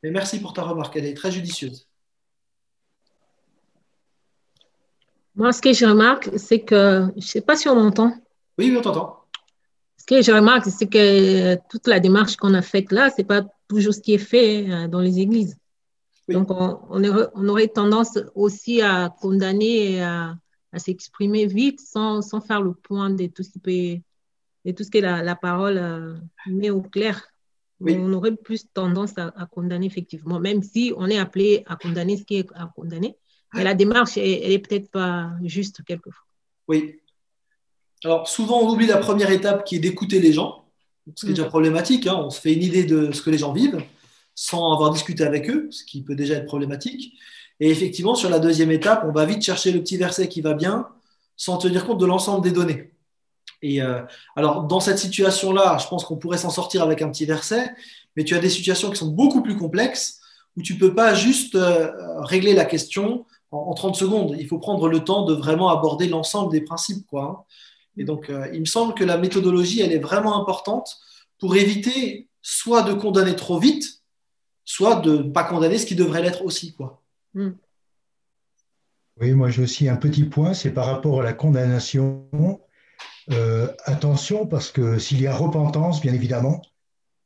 Mais merci pour ta remarque, elle est très judicieuse. Moi, ce que je remarque, c'est que, je ne sais pas si on m'entend. Oui, oui, on t'entend. Ce que je remarque, c'est que toute la démarche qu'on a faite là, ce n'est pas toujours ce qui est fait dans les églises. Oui. Donc, on aurait tendance aussi à condamner et à s'exprimer vite sans faire le point de tout ce que la parole met au clair. Oui. On aurait plus tendance à condamner effectivement, même si on est appelé à condamner ce qui est à condamner. Mais la démarche, elle est peut-être pas juste quelquefois. Oui. Alors, souvent, on oublie la première étape qui est d'écouter les gens, ce qui est déjà problématique. Hein. On se fait une idée de ce que les gens vivent sans avoir discuté avec eux, ce qui peut déjà être problématique. Et effectivement, sur la deuxième étape, on va vite chercher le petit verset qui va bien sans tenir compte de l'ensemble des données. Et alors, dans cette situation-là, je pense qu'on pourrait s'en sortir avec un petit verset, mais tu as des situations qui sont beaucoup plus complexes où tu ne peux pas juste régler la question en 30 secondes. Il faut prendre le temps de vraiment aborder l'ensemble des principes, quoi. Et donc, il me semble que la méthodologie, elle est vraiment importante pour éviter soit de condamner trop vite, soit de ne pas condamner ce qui devrait l'être aussi, quoi. Oui, moi j'ai aussi un petit point, c'est par rapport à la condamnation. Attention, parce que s'il y a repentance, bien évidemment,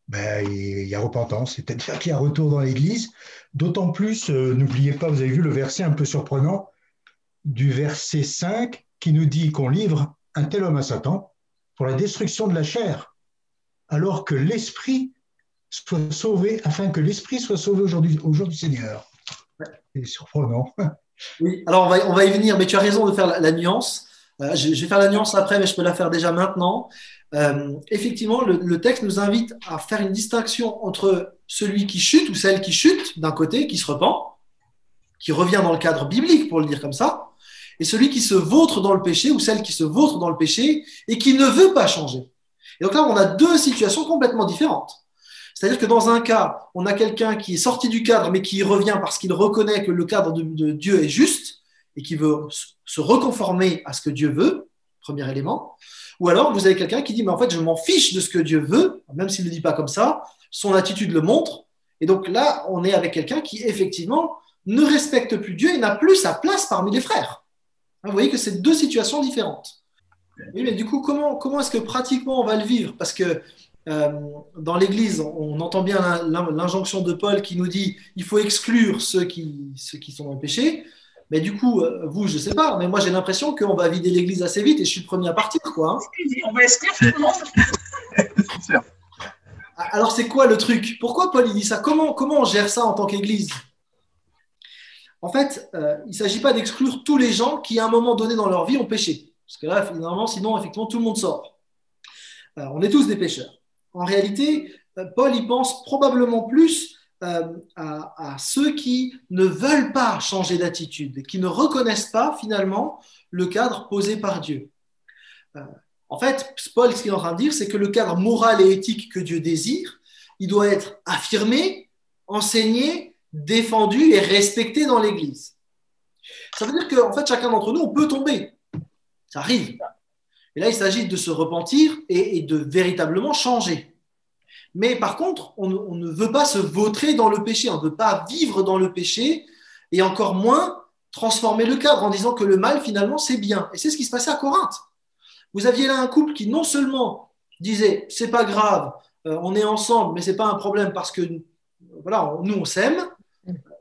ben, il y a repentance, c'est-à-dire qu'il y a retour dans l'Église. D'autant plus, n'oubliez pas, vous avez vu le verset un peu surprenant du verset 5 qui nous dit qu'on livre un tel homme à Satan pour la destruction de la chair, alors que l'esprit soit sauvé, afin que l'esprit soit sauvé au jour du Seigneur. C'est surprenant. Oui, alors on va y venir, mais tu as raison de faire la nuance. Je vais faire la nuance après, mais je peux la faire déjà maintenant. Effectivement, le texte nous invite à faire une distinction entre celui qui chute ou celle qui chute, d'un côté, qui se repent, qui revient dans le cadre biblique, pour le dire comme ça, et celui qui se vautre dans le péché ou celle qui se vautre dans le péché et qui ne veut pas changer. Et donc là, on a deux situations complètement différentes. C'est-à-dire que dans un cas, on a quelqu'un qui est sorti du cadre, mais qui y revient parce qu'il reconnaît que le cadre de Dieu est juste et qui veut se reconformer à ce que Dieu veut, premier élément. Ou alors, vous avez quelqu'un qui dit, mais en fait, je m'en fiche de ce que Dieu veut, même s'il ne le dit pas comme ça, son attitude le montre. Et donc là, on est avec quelqu'un qui, effectivement, ne respecte plus Dieu et n'a plus sa place parmi les frères. Vous voyez que c'est deux situations différentes. Oui, mais du coup, comment est-ce que pratiquement on va le vivre? Parce que dans l'Église, on entend bien l'injonction de Paul qui nous dit il faut exclure ceux qui sont dans le péché. Mais du coup, vous, je ne sais pas, mais moi j'ai l'impression qu'on va vider l'Église assez vite et je suis le premier à partir, quoi. On va exclure tout le monde. Alors c'est quoi le truc? Pourquoi Paul il dit ça? Comment on gère ça en tant qu'Église? En fait, il ne s'agit pas d'exclure tous les gens qui à un moment donné dans leur vie ont péché. Parce que là, finalement, sinon, effectivement, tout le monde sort. On est tous des pécheurs. En réalité, Paul y pense probablement plus à ceux qui ne veulent pas changer d'attitude, qui ne reconnaissent pas finalement le cadre posé par Dieu. En fait, Paul, ce qu'il est en train de dire, c'est que le cadre moral et éthique que Dieu désire, il doit être affirmé, enseigné, défendu et respecté dans l'Église. Ça veut dire qu'en fait, chacun d'entre nous, on peut tomber. Ça arrive. Et là, il s'agit de se repentir et de véritablement changer. Mais par contre, on ne veut pas se vautrer dans le péché, on ne veut pas vivre dans le péché et encore moins transformer le cadre en disant que le mal, finalement, c'est bien. Et c'est ce qui se passait à Corinthe. Vous aviez là un couple qui non seulement disait « c'est pas grave, on est ensemble, mais c'est pas un problème parce que voilà, nous, on s'aime »,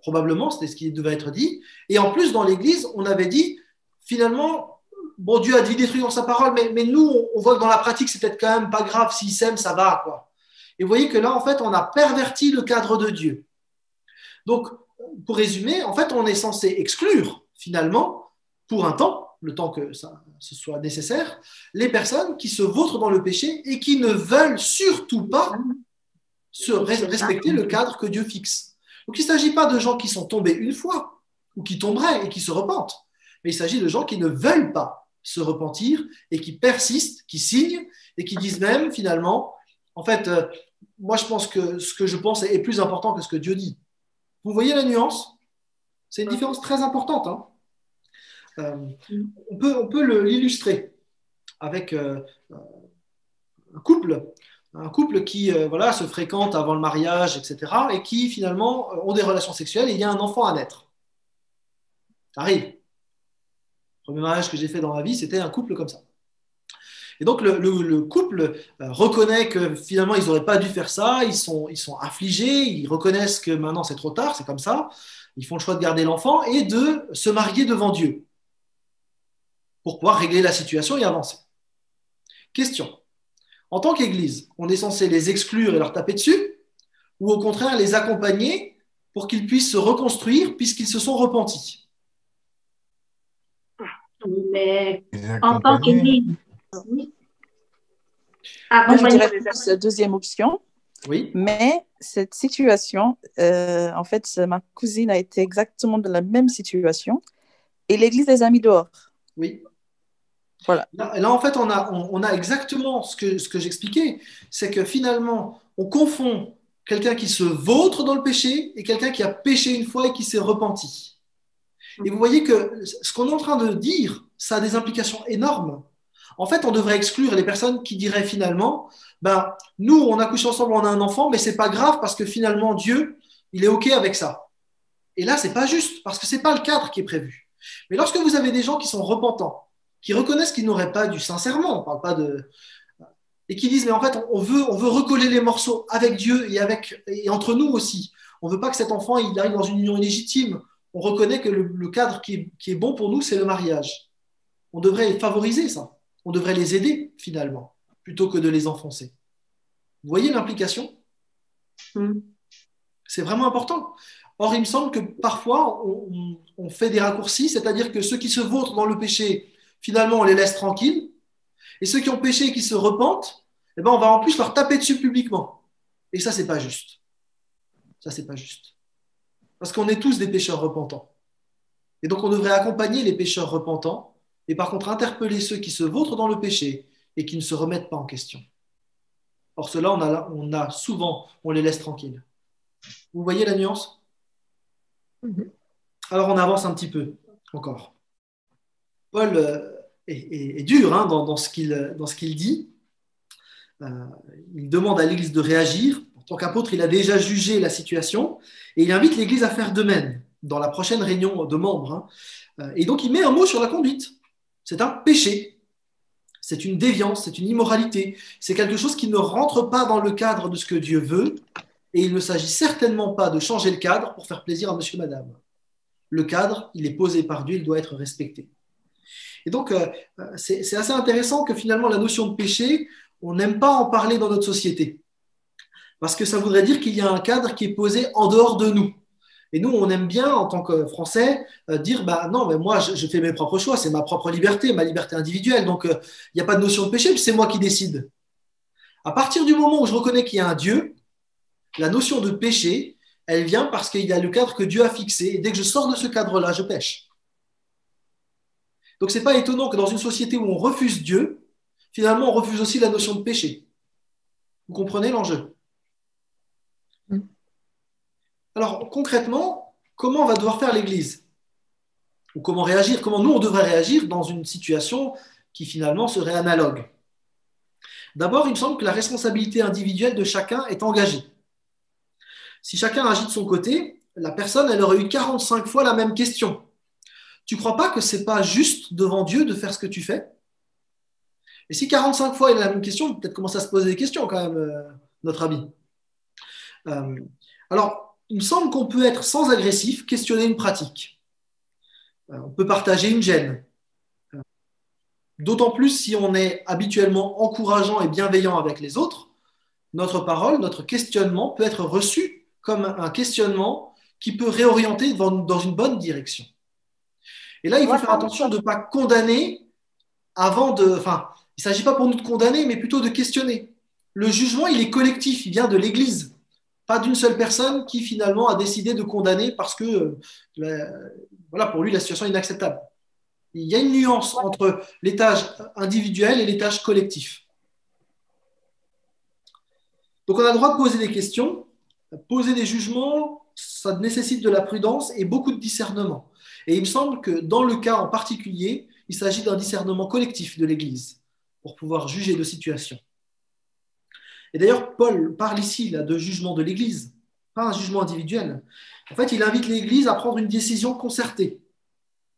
probablement, c'était ce qui devait être dit. Et en plus, dans l'Église, on avait dit finalement… Bon, Dieu a dit des trucs dans sa parole, mais nous, on voit que dans la pratique, c'est peut-être quand même pas grave. S'ils s'aiment, ça va, quoi. Et vous voyez que là, en fait, on a perverti le cadre de Dieu. Donc, pour résumer, en fait, on est censé exclure, finalement, pour un temps, le temps que ce soit nécessaire, les personnes qui se vautrent dans le péché et qui ne veulent surtout pas respecter le cadre que Dieu fixe. Donc, il ne s'agit pas de gens qui sont tombés une fois ou qui tomberaient et qui se repentent, mais il s'agit de gens qui ne veulent pas se repentir et qui persistent, qui signent et qui disent même finalement, en fait, moi, je pense que ce que je pense est plus important que ce que Dieu dit. Vous voyez la nuance? C'est une différence très importante. Hein. On peut l'illustrer avec un couple qui voilà, se fréquente avant le mariage, etc., et qui finalement ont des relations sexuelles et il y a un enfant à naître. Ça arrive. Le premier mariage que j'ai fait dans ma vie, c'était un couple comme ça. Et donc le couple reconnaît que finalement ils n'auraient pas dû faire ça, ils sont affligés, ils reconnaissent que maintenant c'est trop tard, c'est comme ça, ils font le choix de garder l'enfant et de se marier devant Dieu pour pouvoir régler la situation et avancer. Question. En tant qu'Église, on est censé les exclure et leur taper dessus ou au contraire les accompagner pour qu'ils puissent se reconstruire puisqu'ils se sont repentis? Mais en tant qu'Église, oui. Moi, je dirais la deuxième option. Oui. Mais cette situation, en fait, ma cousine a été exactement dans la même situation et l'Église les a mis dehors. Oui. Voilà. Là, en fait, on a exactement ce que j'expliquais. C'est que finalement, on confond quelqu'un qui se vautre dans le péché et quelqu'un qui a péché une fois et qui s'est repenti. Et vous voyez que ce qu'on est en train de dire, ça a des implications énormes. En fait, on devrait exclure les personnes qui diraient finalement, ben, nous, on a couché ensemble, on a un enfant, mais c'est pas grave parce que finalement, Dieu, il est OK avec ça. Et là, c'est pas juste parce que c'est pas le cadre qui est prévu. Mais lorsque vous avez des gens qui sont repentants, qui reconnaissent qu'ils n'auraient pas dû, sincèrement, on parle pas de... et qui disent, mais en fait, on veut recoller les morceaux avec Dieu et entre nous aussi. On veut pas que cet enfant il arrive dans une union illégitime. On reconnaît que le cadre qui est bon pour nous, c'est le mariage. On devrait favoriser ça. On devrait les aider, finalement, plutôt que de les enfoncer. Vous voyez l'implication? C'est vraiment important. Or, il me semble que parfois, on fait des raccourcis, c'est-à-dire que ceux qui se vautrent dans le péché, finalement, on les laisse tranquilles. Et ceux qui ont péché et qui se repentent, eh ben, on va en plus leur taper dessus publiquement. Et ça, c'est pas juste. Ça, c'est pas juste. Parce qu'on est tous des pécheurs repentants. Et donc, on devrait accompagner les pécheurs repentants et par contre interpeller ceux qui se vautrent dans le péché et qui ne se remettent pas en question. Or, ceux-là, on les laisse tranquilles. Vous voyez la nuance? Alors, on avance un petit peu encore. Paul est dur hein, dans ce qu'il dit. Il demande à l'Église de réagir. En tant qu'apôtre, il a déjà jugé la situation et il invite l'Église à faire de même dans la prochaine réunion de membres. Hein. Et donc, il met un mot sur la conduite. C'est un péché. C'est une déviance, c'est une immoralité. C'est quelque chose qui ne rentre pas dans le cadre de ce que Dieu veut. Et il ne s'agit certainement pas de changer le cadre pour faire plaisir à monsieur, madame. Le cadre, il est posé par Dieu, il doit être respecté. Et donc, c'est assez intéressant que finalement, la notion de péché, on n'aime pas en parler dans notre société. Parce que ça voudrait dire qu'il y a un cadre qui est posé en dehors de nous. Et nous, on aime bien, en tant que Français, dire bah, non, mais moi, je fais mes propres choix, c'est ma propre liberté, ma liberté individuelle. Donc, il n'y a pas de notion de péché, c'est moi qui décide. À partir du moment où je reconnais qu'il y a un Dieu, la notion de péché, elle vient parce qu'il y a le cadre que Dieu a fixé. Et dès que je sors de ce cadre-là, je pêche. Donc, ce n'est pas étonnant que dans une société où on refuse Dieu, finalement, on refuse aussi la notion de péché. Vous comprenez l'enjeu? Alors, concrètement, comment on va devoir faire l'Église? Ou comment réagir? Comment nous, on devrait réagir dans une situation qui, finalement, serait analogue? D'abord, il me semble que la responsabilité individuelle de chacun est engagée. Si chacun agit de son côté, la personne, elle aurait eu 45 fois la même question. Tu ne crois pas que ce n'est pas juste devant Dieu de faire ce que tu fais? Et si 45 fois il a la même question, peut-être commencer à se poser des questions quand même, notre ami. Alors, il me semble qu'on peut être sans agressif, questionner une pratique. On peut partager une gêne. D'autant plus si on est habituellement encourageant et bienveillant avec les autres, notre parole, notre questionnement peut être reçu comme un questionnement qui peut réorienter dans une bonne direction. Et là, il faut faire attention de ne pas condamner avant de... Enfin, il ne s'agit pas pour nous de condamner, mais plutôt de questionner. Le jugement, il est collectif, il vient de l'Église. Pas d'une seule personne qui finalement a décidé de condamner parce que voilà, pour lui, la situation est inacceptable. Il y a une nuance entre l'étage individuel et l'étage collectif. Donc, on a le droit de poser des questions, poser des jugements, ça nécessite de la prudence et beaucoup de discernement. Et il me semble que dans le cas en particulier, il s'agit d'un discernement collectif de l'Église pour pouvoir juger de situations. Et d'ailleurs, Paul parle ici là, de jugement de l'Église, pas un jugement individuel. En fait, il invite l'Église à prendre une décision concertée.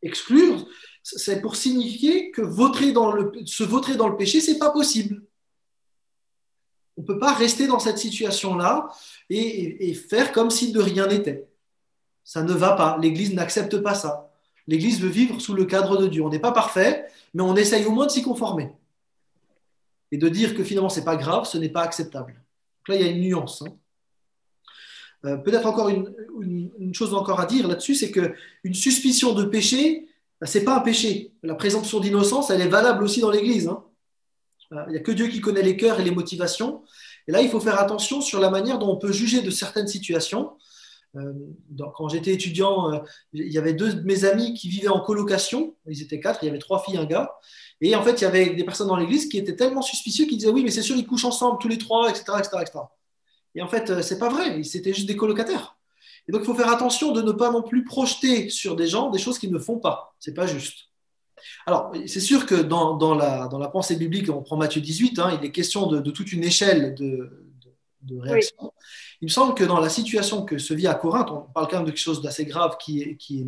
Exclure, c'est pour signifier que se vautrer dans le péché, ce n'est pas possible. On ne peut pas rester dans cette situation-là et faire comme si de rien n'était. Ça ne va pas. L'Église n'accepte pas ça. L'Église veut vivre sous le cadre de Dieu. On n'est pas parfait, mais on essaye au moins de s'y conformer. Et de dire que finalement, ce n'est pas grave, ce n'est pas acceptable. Donc là, il y a une nuance. Peut-être encore une chose encore à dire là-dessus, c'est qu'une suspicion de péché, ce n'est pas un péché. La présomption d'innocence, elle est valable aussi dans l'Église. Il n'y a que Dieu qui connaît les cœurs et les motivations. Et là, il faut faire attention sur la manière dont on peut juger de certaines situations. Quand j'étais étudiant, il y avait 2 de mes amis qui vivaient en colocation. Ils étaient 4, il y avait 3 filles, un gars. Et en fait, il y avait des personnes dans l'église qui étaient tellement suspicieux qu'ils disaient oui, mais c'est sûr, ils couchent ensemble tous les 3, etc., etc., etc. Et en fait, c'est pas vrai. C'était juste des colocataires. Et donc, il faut faire attention de ne pas non plus projeter sur des gens des choses qu'ils ne font pas. C'est pas juste. Alors, c'est sûr que dans la pensée biblique, on prend Matthieu 18, il est question de toute une échelle de réaction. Oui. Il me semble que dans la situation que se vit à Corinthe, on parle quand même de quelque chose d'assez grave qui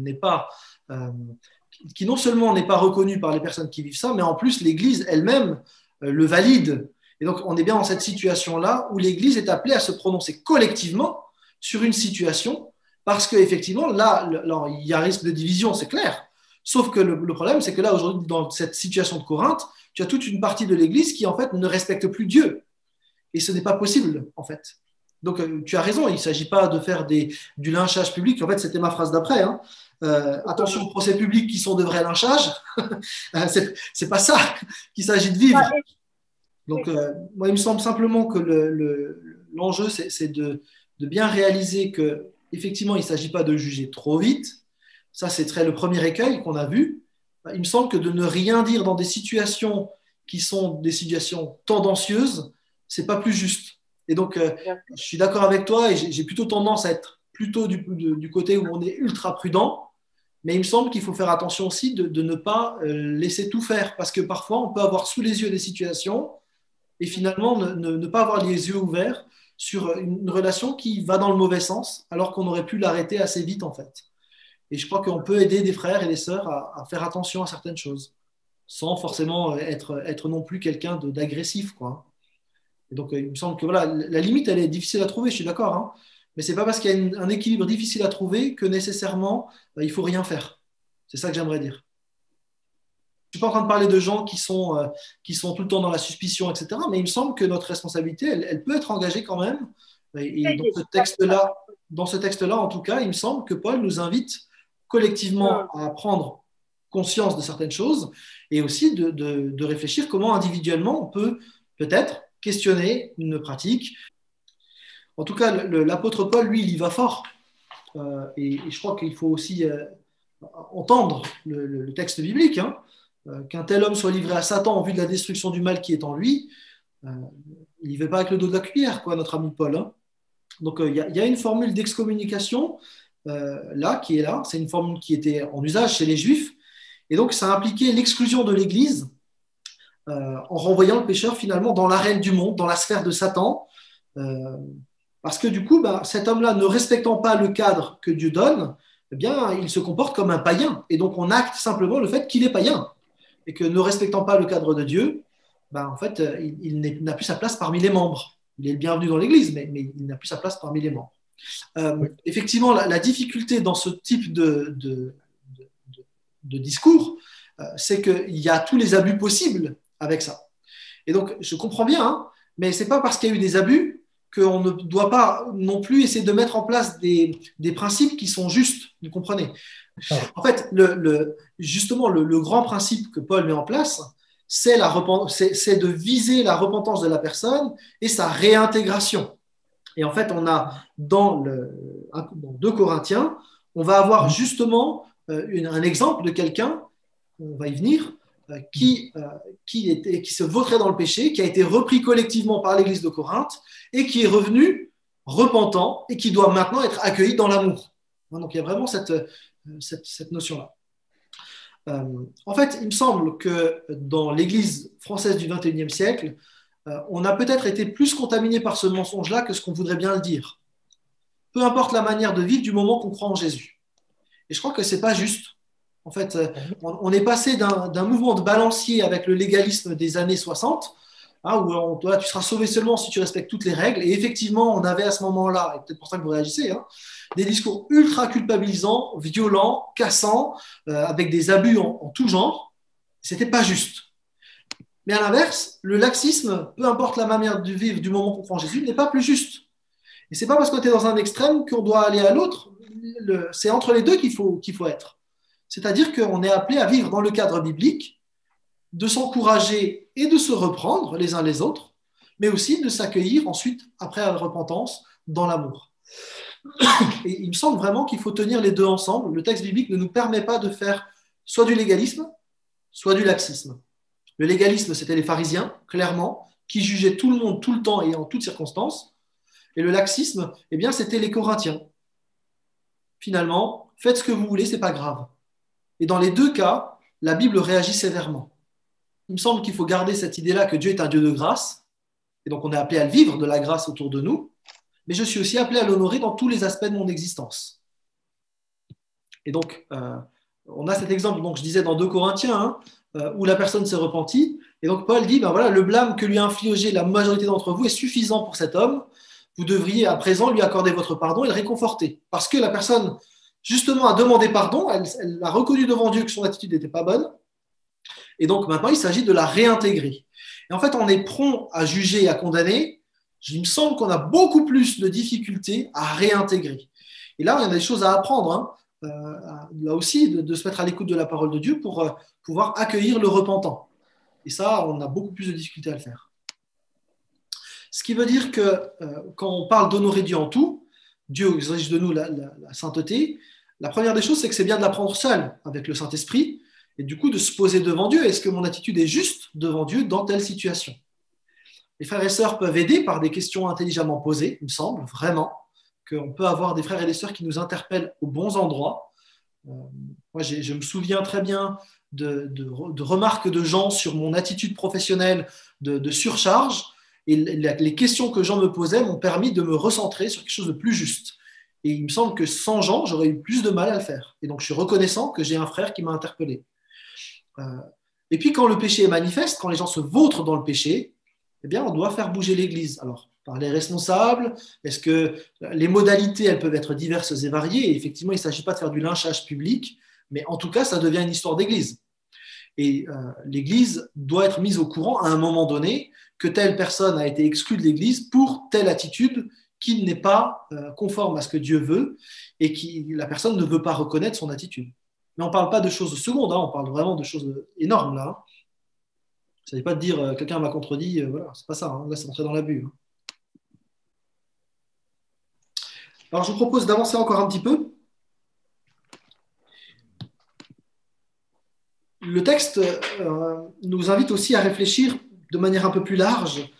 non seulement n'est pas reconnu par les personnes qui vivent ça, mais en plus l'Église elle-même le valide. Et donc, on est bien dans cette situation-là où l'Église est appelée à se prononcer collectivement sur une situation parce qu'effectivement, là, il y a un risque de division, c'est clair. Sauf que le problème, c'est que là, aujourd'hui, dans cette situation de Corinthe, tu as toute une partie de l'Église qui, en fait, ne respecte plus Dieu. Et ce n'est pas possible, en fait. Donc, tu as raison, il ne s'agit pas de faire du lynchage public. En fait, c'était ma phrase d'après. Attention aux procès publics qui sont de vrais lynchages. C'est pas ça qu'il s'agit de vivre. Donc, moi, il me semble simplement que l'enjeu, c'est de bien réaliser qu'effectivement, il ne s'agit pas de juger trop vite. Ça, c'est le premier écueil qu'on a vu. Il me semble que de ne rien dire dans des situations qui sont des situations tendancieuses, ce n'est pas plus juste. Et donc, je suis d'accord avec toi et j'ai plutôt tendance à être plutôt du côté où on est ultra prudent. Mais il me semble qu'il faut faire attention aussi de ne pas laisser tout faire. Parce que parfois, on peut avoir sous les yeux des situations et finalement ne pas avoir les yeux ouverts sur une relation qui va dans le mauvais sens alors qu'on aurait pu l'arrêter assez vite en fait. Et je crois qu'on peut aider des frères et des sœurs à faire attention à certaines choses sans forcément être non plus quelqu'un d'agressif, quoi. Et donc, il me semble que voilà, la limite, elle est difficile à trouver, je suis d'accord. Mais ce n'est pas parce qu'il y a un équilibre difficile à trouver que nécessairement, il ne faut rien faire. C'est ça que j'aimerais dire. Je ne suis pas en train de parler de gens qui sont tout le temps dans la suspicion, etc. Mais il me semble que notre responsabilité, elle peut être engagée quand même. Et dans ce texte-là, en tout cas, il me semble que Paul nous invite collectivement à prendre conscience de certaines choses et aussi de réfléchir comment individuellement on peut peut-être questionner une pratique. En tout cas, l'apôtre Paul, lui, il y va fort. Et je crois qu'il faut aussi entendre le texte biblique. Qu'un tel homme soit livré à Satan en vue de la destruction du mal qui est en lui, il n'y va pas avec le dos de la cuillère, quoi, notre ami Paul. Donc, il y a une formule d'excommunication qui est là. C'est une formule qui était en usage chez les Juifs. Et donc, ça impliquait l'exclusion de l'Église en renvoyant le pécheur finalement dans l'arène du monde, dans la sphère de Satan. Parce que du coup, cet homme-là, ne respectant pas le cadre que Dieu donne, eh bien, il se comporte comme un païen. Et donc, on acte simplement le fait qu'il est païen. Et que ne respectant pas le cadre de Dieu, en fait, il n'a plus sa place parmi les membres. Il est le bienvenu dans l'Église, mais il n'a plus sa place parmi les membres. Effectivement, la difficulté dans ce type de discours, c'est qu'il y a tous les abus possibles avec ça. Et donc, je comprends bien, mais ce n'est pas parce qu'il y a eu des abus qu'on ne doit pas non plus essayer de mettre en place des principes qui sont justes, vous comprenez? En fait, justement, le grand principe que Paul met en place, c'est de viser la repentance de la personne et sa réintégration. Et en fait, on a dans 2 Corinthiens, on va avoir justement un exemple de quelqu'un, on va y venir, qui se vautrait dans le péché, qui a été repris collectivement par l'Église de Corinthe et qui est revenu repentant et qui doit maintenant être accueilli dans l'amour. Donc il y a vraiment cette notion-là. En fait, il me semble que dans l'Église française du XXIe siècle, on a peut-être été plus contaminé par ce mensonge-là que ce qu'on voudrait bien le dire. Peu importe la manière de vivre du moment qu'on croit en Jésus. Et je crois que ce n'est pas juste. En fait, on est passé d'un mouvement de balancier avec le légalisme des années 60, où tu seras sauvé seulement si tu respectes toutes les règles. Et effectivement, on avait à ce moment-là, et peut-être pour ça que vous réagissez, des discours ultra culpabilisants, violents, cassants, avec des abus en tout genre. Ce n'était pas juste. Mais à l'inverse, le laxisme, peu importe la manière de vivre du moment qu'on croit en Jésus, n'est pas plus juste. Et ce n'est pas parce qu'on est dans un extrême qu'on doit aller à l'autre. C'est entre les deux qu'il faut être. C'est-à-dire qu'on est appelé à vivre dans le cadre biblique, de s'encourager et de se reprendre les uns les autres, mais aussi de s'accueillir ensuite, après la repentance, dans l'amour. Et il me semble vraiment qu'il faut tenir les deux ensemble. Le texte biblique ne nous permet pas de faire soit du légalisme, soit du laxisme. Le légalisme, c'était les pharisiens, clairement, qui jugeaient tout le monde, tout le temps et en toutes circonstances. Et le laxisme, eh bien, c'était les Corinthiens. Finalement, faites ce que vous voulez, c'est pas grave. Et dans les deux cas, la Bible réagit sévèrement. Il me semble qu'il faut garder cette idée-là que Dieu est un Dieu de grâce, et donc on est appelé à le vivre de la grâce autour de nous, mais je suis aussi appelé à l'honorer dans tous les aspects de mon existence. Et donc, on a cet exemple, donc, je disais dans 2 Corinthiens, où la personne s'est repentie, et donc Paul dit, voilà, le blâme que lui a infligé la majorité d'entre vous est suffisant pour cet homme, vous devriez à présent lui accorder votre pardon et le réconforter, parce que la personne, justement, a demandé pardon, elle a reconnu devant Dieu que son attitude n'était pas bonne, et donc maintenant il s'agit de la réintégrer. Et en fait, on est prompt à juger et à condamner. Il me semble qu'on a beaucoup plus de difficultés à réintégrer. Et là, il y a des choses à apprendre, là aussi, de se mettre à l'écoute de la parole de Dieu pour pouvoir accueillir le repentant. Et ça, on a beaucoup plus de difficultés à le faire. Ce qui veut dire que quand on parle d'honorer Dieu en tout, Dieu exige de nous la sainteté. La première des choses, c'est que c'est bien de l'apprendre seul avec le Saint-Esprit et du coup de se poser devant Dieu. Est-ce que mon attitude est juste devant Dieu dans telle situation ? Les frères et sœurs peuvent aider par des questions intelligemment posées, il me semble vraiment qu'on peut avoir des frères et des sœurs qui nous interpellent aux bons endroits. Moi, je me souviens très bien de remarques de gens sur mon attitude professionnelle de surcharge, et les questions que Jean me posait m'ont permis de me recentrer sur quelque chose de plus juste. Et il me semble que sans Jean, j'aurais eu plus de mal à le faire. Et donc, je suis reconnaissant que j'ai un frère qui m'a interpellé. Et puis, quand le péché est manifeste, quand les gens se vautrent dans le péché, eh bien, on doit faire bouger l'Église. Alors, par les responsables, est-ce que les modalités, elles peuvent être diverses et variées. Et effectivement, il ne s'agit pas de faire du lynchage public, mais en tout cas, ça devient une histoire d'Église. Et l'Église doit être mise au courant à un moment donné que telle personne a été exclue de l'Église pour telle attitude qui n'est pas conforme à ce que Dieu veut et la personne ne veut pas reconnaître son attitude. Mais on ne parle pas de choses secondes, on parle vraiment de choses énormes là. Il ne s'agit pas de dire quelqu'un m'a contredit, voilà, c'est pas ça, là c'est entrer dans l'abus. Alors je vous propose d'avancer encore un petit peu. Le texte nous invite aussi à réfléchir de manière un peu plus large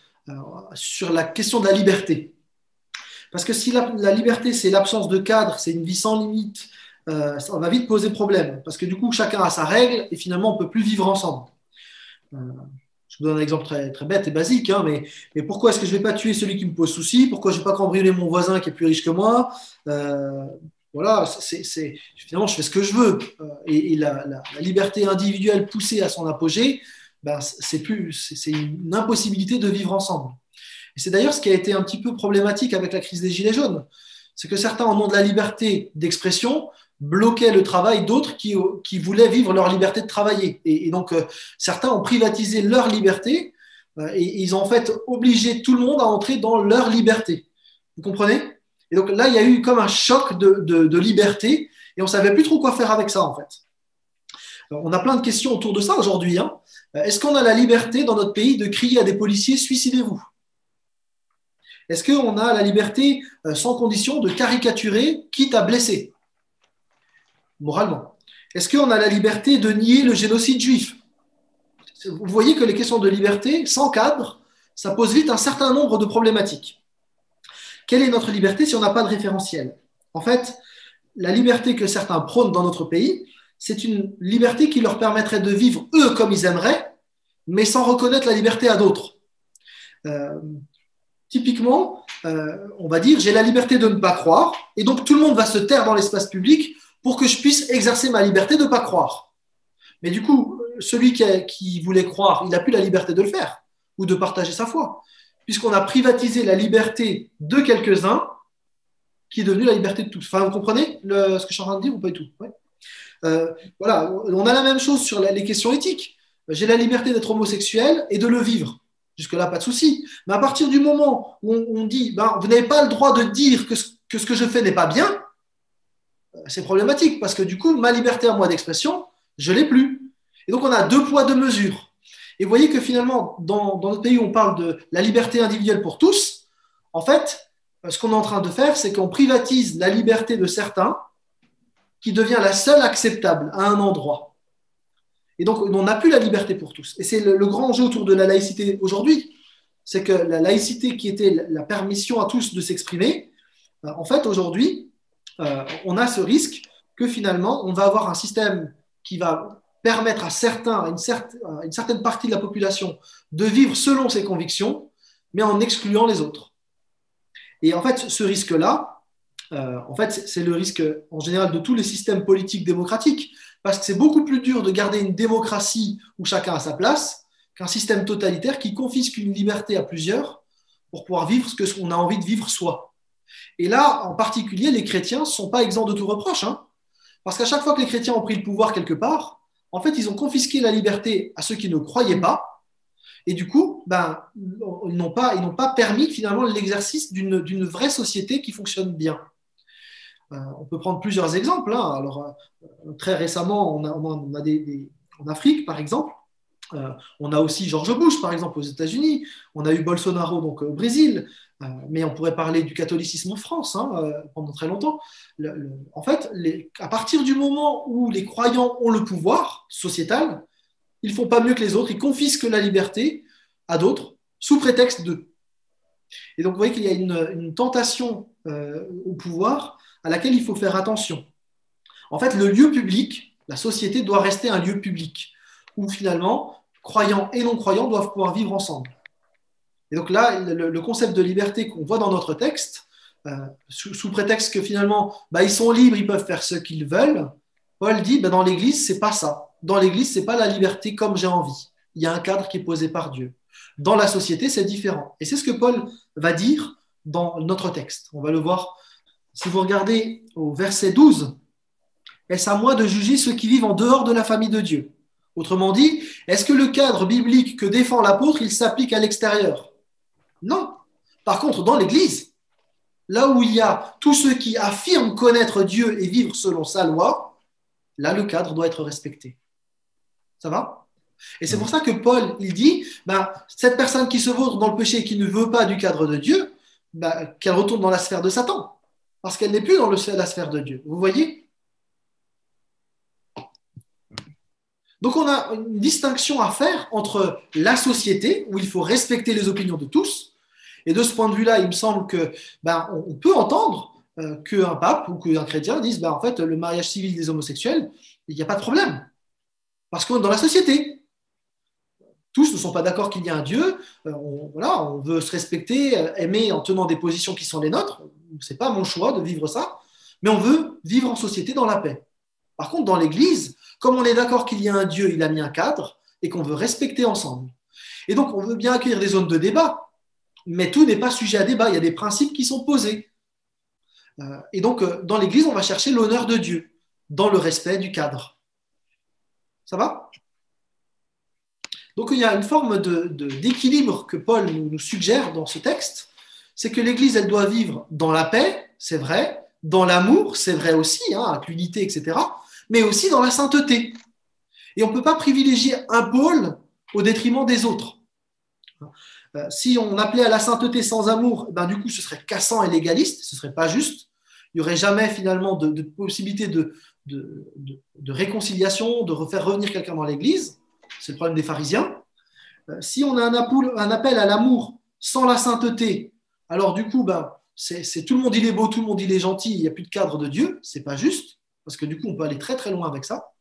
sur la question de la liberté. Parce que si la liberté, c'est l'absence de cadre, c'est une vie sans limite, ça va vite poser problème. Parce que du coup, chacun a sa règle et finalement, on ne peut plus vivre ensemble. Je vous donne un exemple très, très bête et basique, mais pourquoi est-ce que je ne vais pas tuer celui qui me pose souci ? Pourquoi je ne vais pas cambrioler mon voisin qui est plus riche que moi ? Voilà, finalement, je fais ce que je veux. Et la liberté individuelle poussée à son apogée, c'est une impossibilité de vivre ensemble. Et c'est d'ailleurs ce qui a été un petit peu problématique avec la crise des Gilets jaunes. C'est que certains, au nom de la liberté d'expression, bloquaient le travail d'autres qui voulaient vivre leur liberté de travailler. Et donc, certains ont privatisé leur liberté et ils ont en fait obligé tout le monde à entrer dans leur liberté. Vous comprenez ? Et donc là, il y a eu comme un choc de liberté et on ne savait plus trop quoi faire avec ça, en fait. Alors, on a plein de questions autour de ça aujourd'hui. Est-ce qu'on a la liberté dans notre pays de crier à des policiers « suicidez-vous » ? Est-ce qu'on a la liberté sans condition de caricaturer, quitte à blesser, moralement ? Est-ce qu'on a la liberté de nier le génocide juif ? vous voyez que les questions de liberté, sans cadre, ça pose vite un certain nombre de problématiques. Quelle est notre liberté si on n'a pas de référentiel? En fait, la liberté que certains prônent dans notre pays, c'est une liberté qui leur permettrait de vivre eux comme ils aimeraient, mais sans reconnaître la liberté à d'autres. Typiquement, on va dire j'ai la liberté de ne pas croire, et donc tout le monde va se taire dans l'espace public pour que je puisse exercer ma liberté de ne pas croire. Mais du coup, celui qui voulait croire, il n'a plus la liberté de le faire ou de partager sa foi, puisqu'on a privatisé la liberté de quelques-uns qui est devenue la liberté de tous. Enfin, vous comprenez ce que je suis en train de dire ou pas du tout? Ouais. Voilà, on a la même chose sur les questions éthiques. J'ai la liberté d'être homosexuel et de le vivre. Jusque-là, pas de souci. Mais à partir du moment où on dit vous n'avez pas le droit de dire que ce que je fais n'est pas bien, c'est problématique parce que du coup, ma liberté à moi d'expression, je ne l'ai plus. Et donc, on a 2 poids, 2 mesures. Et vous voyez que finalement, dans notre pays, on parle de la liberté individuelle pour tous. En fait, ce qu'on est en train de faire, c'est qu'on privatise la liberté de certains qui devient la seule acceptable à un endroit. Et donc, on n'a plus la liberté pour tous. Et c'est le grand enjeu autour de la laïcité aujourd'hui. C'est que la laïcité qui était la permission à tous de s'exprimer, en fait, aujourd'hui, on a ce risque que finalement, on va avoir un système qui va permettre à une certaine partie de la population de vivre selon ses convictions, mais en excluant les autres. Et en fait, ce risque-là, c'est le risque en général de tous les systèmes politiques démocratiques, parce que c'est beaucoup plus dur de garder une démocratie où chacun a sa place qu'un système totalitaire qui confisque une liberté à plusieurs pour pouvoir vivre ce qu'on a envie de vivre soi. Et là, en particulier, les chrétiens ne sont pas exempts de tout reproche, parce qu'à chaque fois que les chrétiens ont pris le pouvoir quelque part, en fait, ils ont confisqué la liberté à ceux qui ne croyaient pas, et du coup, ils n'ont pas permis finalement l'exercice d'une vraie société qui fonctionne bien. On peut prendre plusieurs exemples. Alors, très récemment, on a en Afrique, par exemple. On a aussi George Bush, par exemple, aux États-Unis. On a eu Bolsonaro donc, au Brésil. Mais on pourrait parler du catholicisme en France pendant très longtemps. En fait, à partir du moment où les croyants ont le pouvoir sociétal, ils ne font pas mieux que les autres. Ils confisquent la liberté à d'autres sous prétexte d'eux. Et donc, vous voyez qu'il y a une tentation au pouvoir à laquelle il faut faire attention. En fait, le lieu public, la société doit rester un lieu public où finalement, croyants et non-croyants doivent pouvoir vivre ensemble. Et donc là, le concept de liberté qu'on voit dans notre texte, sous prétexte que finalement, ils sont libres, ils peuvent faire ce qu'ils veulent, Paul dit, dans l'Église, c'est pas ça. Dans l'Église, c'est pas la liberté comme j'ai envie. Il y a un cadre qui est posé par Dieu. Dans la société, c'est différent. Et c'est ce que Paul va dire dans notre texte. On va le voir. Si vous regardez au verset 12, « Est-ce à moi de juger ceux qui vivent en dehors de la famille de Dieu ?» Autrement dit, est-ce que le cadre biblique que défend l'apôtre, il s'applique à l'extérieur? Non. Par contre, dans l'Église, là où il y a tous ceux qui affirment connaître Dieu et vivre selon sa loi, là, le cadre doit être respecté. Ça va? Et c'est pour ça que Paul, il dit, cette personne qui se vautre dans le péché et qui ne veut pas du cadre de Dieu, qu'elle retourne dans la sphère de Satan. Parce qu'elle n'est plus dans la sphère de Dieu. Vous voyez? Donc, on a une distinction à faire entre la société, où il faut respecter les opinions de tous, et de ce point de vue-là, il me semble que on peut entendre qu'un pape ou qu'un chrétien dise, en fait, le mariage civil des homosexuels, il n'y a pas de problème. Parce qu'on est dans la société. Tous ne sont pas d'accord qu'il y a un Dieu. On veut se respecter, aimer en tenant des positions qui sont les nôtres. Ce n'est pas mon choix de vivre ça, mais on veut vivre en société dans la paix. Par contre, dans l'Église, comme on est d'accord qu'il y a un Dieu, il a mis un cadre et qu'on veut respecter ensemble. Et donc, on veut bien accueillir des zones de débat, mais tout n'est pas sujet à débat. Il y a des principes qui sont posés. Et donc, dans l'Église, on va chercher l'honneur de Dieu dans le respect du cadre. Ça va ? Donc, il y a une forme d'équilibre que Paul nous suggère dans ce texte. C'est que l'Église, elle doit vivre dans la paix, c'est vrai, dans l'amour, c'est vrai aussi, avec l'unité, etc., mais aussi dans la sainteté. Et on ne peut pas privilégier un pôle au détriment des autres. Si on appelait à la sainteté sans amour, du coup, ce serait cassant et légaliste, ce ne serait pas juste. Il n'y aurait jamais finalement de possibilité de réconciliation, de refaire revenir quelqu'un dans l'Église. C'est le problème des pharisiens. Si on a un appel à l'amour sans la sainteté, alors du coup, c'est tout le monde il est beau, tout le monde il est gentil, il n'y a plus de cadre de Dieu, c'est pas juste, parce que du coup on peut aller très très loin avec ça.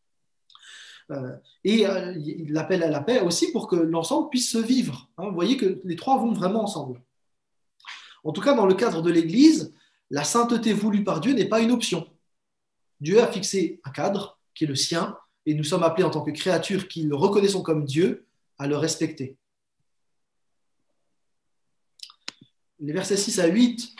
L'appel à la paix aussi pour que l'ensemble puisse se vivre. Hein, vous voyez que les trois vont vraiment ensemble. En tout cas, dans le cadre de l'Église, la sainteté voulue par Dieu n'est pas une option. Dieu a fixé un cadre qui est le sien, et nous sommes appelés en tant que créatures qui le reconnaissons comme Dieu à le respecter. Les versets 6 à 8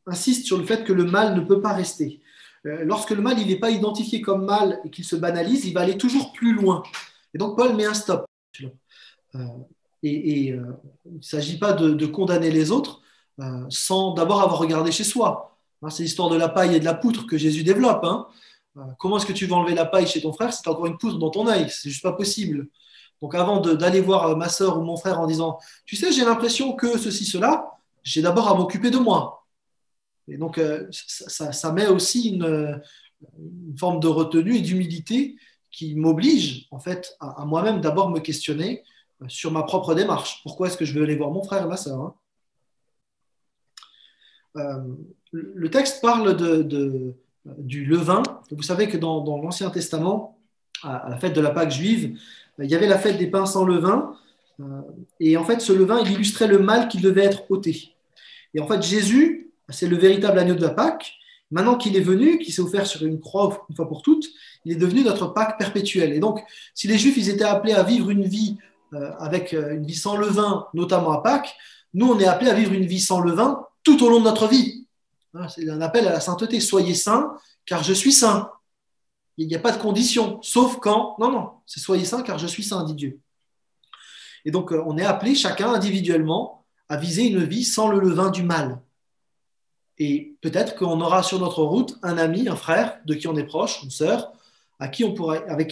insistent sur le fait que le mal ne peut pas rester. Lorsque le mal n'est pas identifié comme mal et qu'il se banalise, il va aller toujours plus loin. Et donc Paul met un stop. Il ne s'agit pas de condamner les autres sans d'abord avoir regardé chez soi. Hein, c'est l'histoire de la paille et de la poutre que Jésus développe. Hein. Comment est-ce que tu vas enlever la paille chez ton frère si tu as encore une poutre dans ton œil? C'est juste pas possible. Donc avant d'aller voir ma soeur ou mon frère en disant « Tu sais, j'ai l'impression que ceci, cela », j'ai d'abord à m'occuper de moi. Et donc ça met aussi une forme de retenue et d'humilité qui m'oblige en fait à moi-même d'abord me questionner sur ma propre démarche. Pourquoi est-ce que je veux aller voir mon frère et ma soeur, hein? Le texte parle du levain. Vous savez que dans l'Ancien Testament, à la fête de la Pâque juive, il y avait la fête des pains sans levain. Et en fait, ce levain, il illustrait le mal qui devait être ôté. Et en fait, Jésus, c'est le véritable agneau de la Pâque. Maintenant qu'il est venu, qu'il s'est offert sur une croix une fois pour toutes, il est devenu notre Pâque perpétuelle. Et donc, si les Juifs ils étaient appelés à vivre une vie avec une vie sans levain, notamment à Pâques, nous, on est appelés à vivre une vie sans levain tout au long de notre vie. C'est un appel à la sainteté. Soyez saints, car je suis saint. Il n'y a pas de condition, sauf quand… Non, c'est soyez saints, car je suis saint, dit Dieu. Et donc, on est appelé chacun individuellement à viser une vie sans le levain du mal. Et peut-être qu'on aura sur notre route un ami, un frère, de qui on est proche, une sœur, avec qui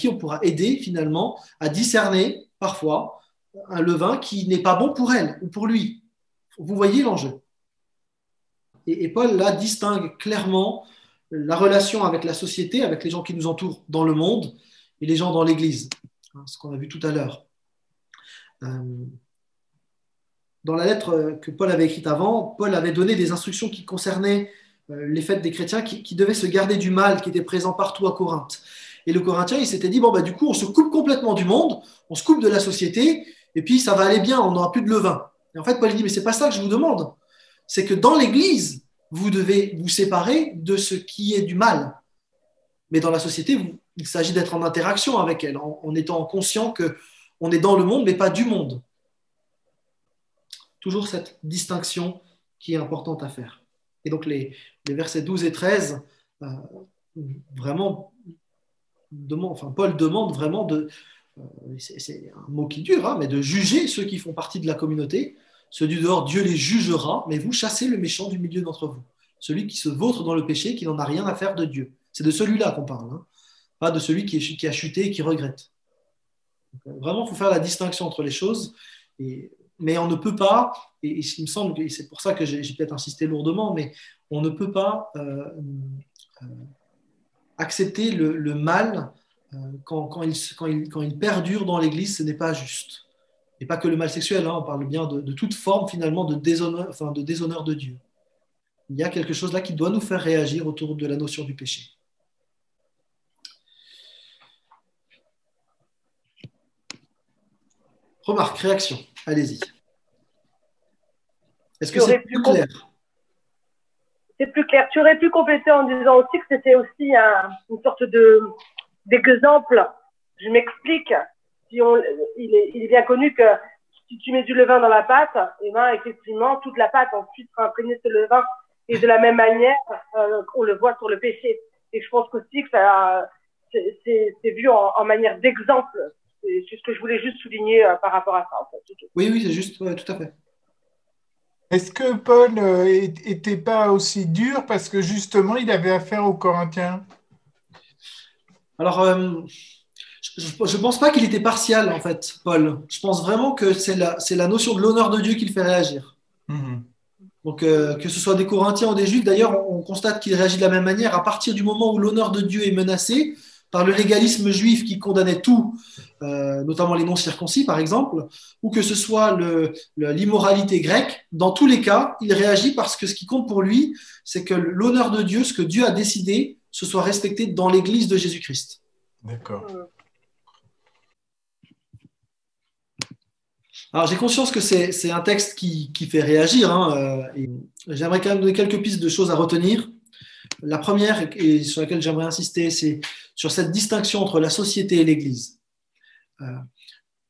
on pourra aider finalement à discerner parfois un levain qui n'est pas bon pour elle ou pour lui. Vous voyez l'enjeu. Et Paul, là, distingue clairement la relation avec la société, avec les gens qui nous entourent dans le monde et les gens dans l'Église, ce qu'on a vu tout à l'heure. Dans la lettre que Paul avait écrite avant, Paul avait donné des instructions qui concernaient les fêtes des chrétiens qui devaient se garder du mal qui était présent partout à Corinthe. Et le Corinthien, il s'était dit, du coup, on se coupe complètement du monde, on se coupe de la société, et puis ça va aller bien, on n'aura plus de levain. Et en fait, Paul dit, mais c'est pas ça que je vous demande. C'est que dans l'Église, vous devez vous séparer de ce qui est du mal. Mais dans la société, il s'agit d'être en interaction avec elle, en étant conscient qu'on est dans le monde, mais pas du monde. Toujours cette distinction qui est importante à faire. Et donc les versets 12 et 13, vraiment, Paul demande vraiment c'est un mot qui dure, mais de juger ceux qui font partie de la communauté. Ceux du dehors, Dieu les jugera, mais vous chassez le méchant du milieu d'entre vous. Celui qui se vautre dans le péché, qui n'en a rien à faire de Dieu. C'est de celui-là qu'on parle, pas de celui qui a chuté et qui regrette. Donc, vraiment, il faut faire la distinction entre les choses. Mais on ne peut pas, et il me semble que c'est pour ça que j'ai peut-être insisté lourdement, mais on ne peut pas accepter le mal quand il perdure dans l'Église, ce n'est pas juste. Et pas que le mal sexuel, on parle bien de toute forme finalement de déshonneur de Dieu. Il y a quelque chose là qui doit nous faire réagir autour de la notion du péché. Remarque, réaction, allez-y. Est-ce que c'est plus clair? C'est plus clair. Tu aurais pu compléter en disant aussi que c'était aussi une sorte d'exemple. Je m'explique. Il est bien connu que si tu mets du levain dans la pâte, effectivement, toute la pâte ensuite sera imprégnée de ce levain. Et de la même manière, on le voit sur le péché. Et je pense aussi que c'est vu en manière d'exemple. C'est ce que je voulais juste souligner par rapport à ça. En fait. Oui, c'est juste, ouais, tout à fait. Est-ce que Paul n'était pas aussi dur parce que justement, il avait affaire aux Corinthiens? Alors, je ne pense pas qu'il était partial, en fait, Paul. Je pense vraiment que c'est la notion de l'honneur de Dieu qui le fait réagir. Donc, que ce soit des Corinthiens ou des Juifs, d'ailleurs, on constate qu'ils réagissent de la même manière. À partir du moment où l'honneur de Dieu est menacé, par le légalisme juif qui condamnait tout, notamment les non-circoncis par exemple, ou que ce soit l'immoralité grecque, dans tous les cas, il réagit parce que ce qui compte pour lui, c'est que l'honneur de Dieu, ce que Dieu a décidé, se soit respecté dans l'Église de Jésus-Christ. D'accord. Alors j'ai conscience que c'est un texte qui fait réagir, hein, et j'aimerais quand même donner quelques pistes de choses à retenir. La première, et sur laquelle j'aimerais insister, c'est sur cette distinction entre la société et l'Église.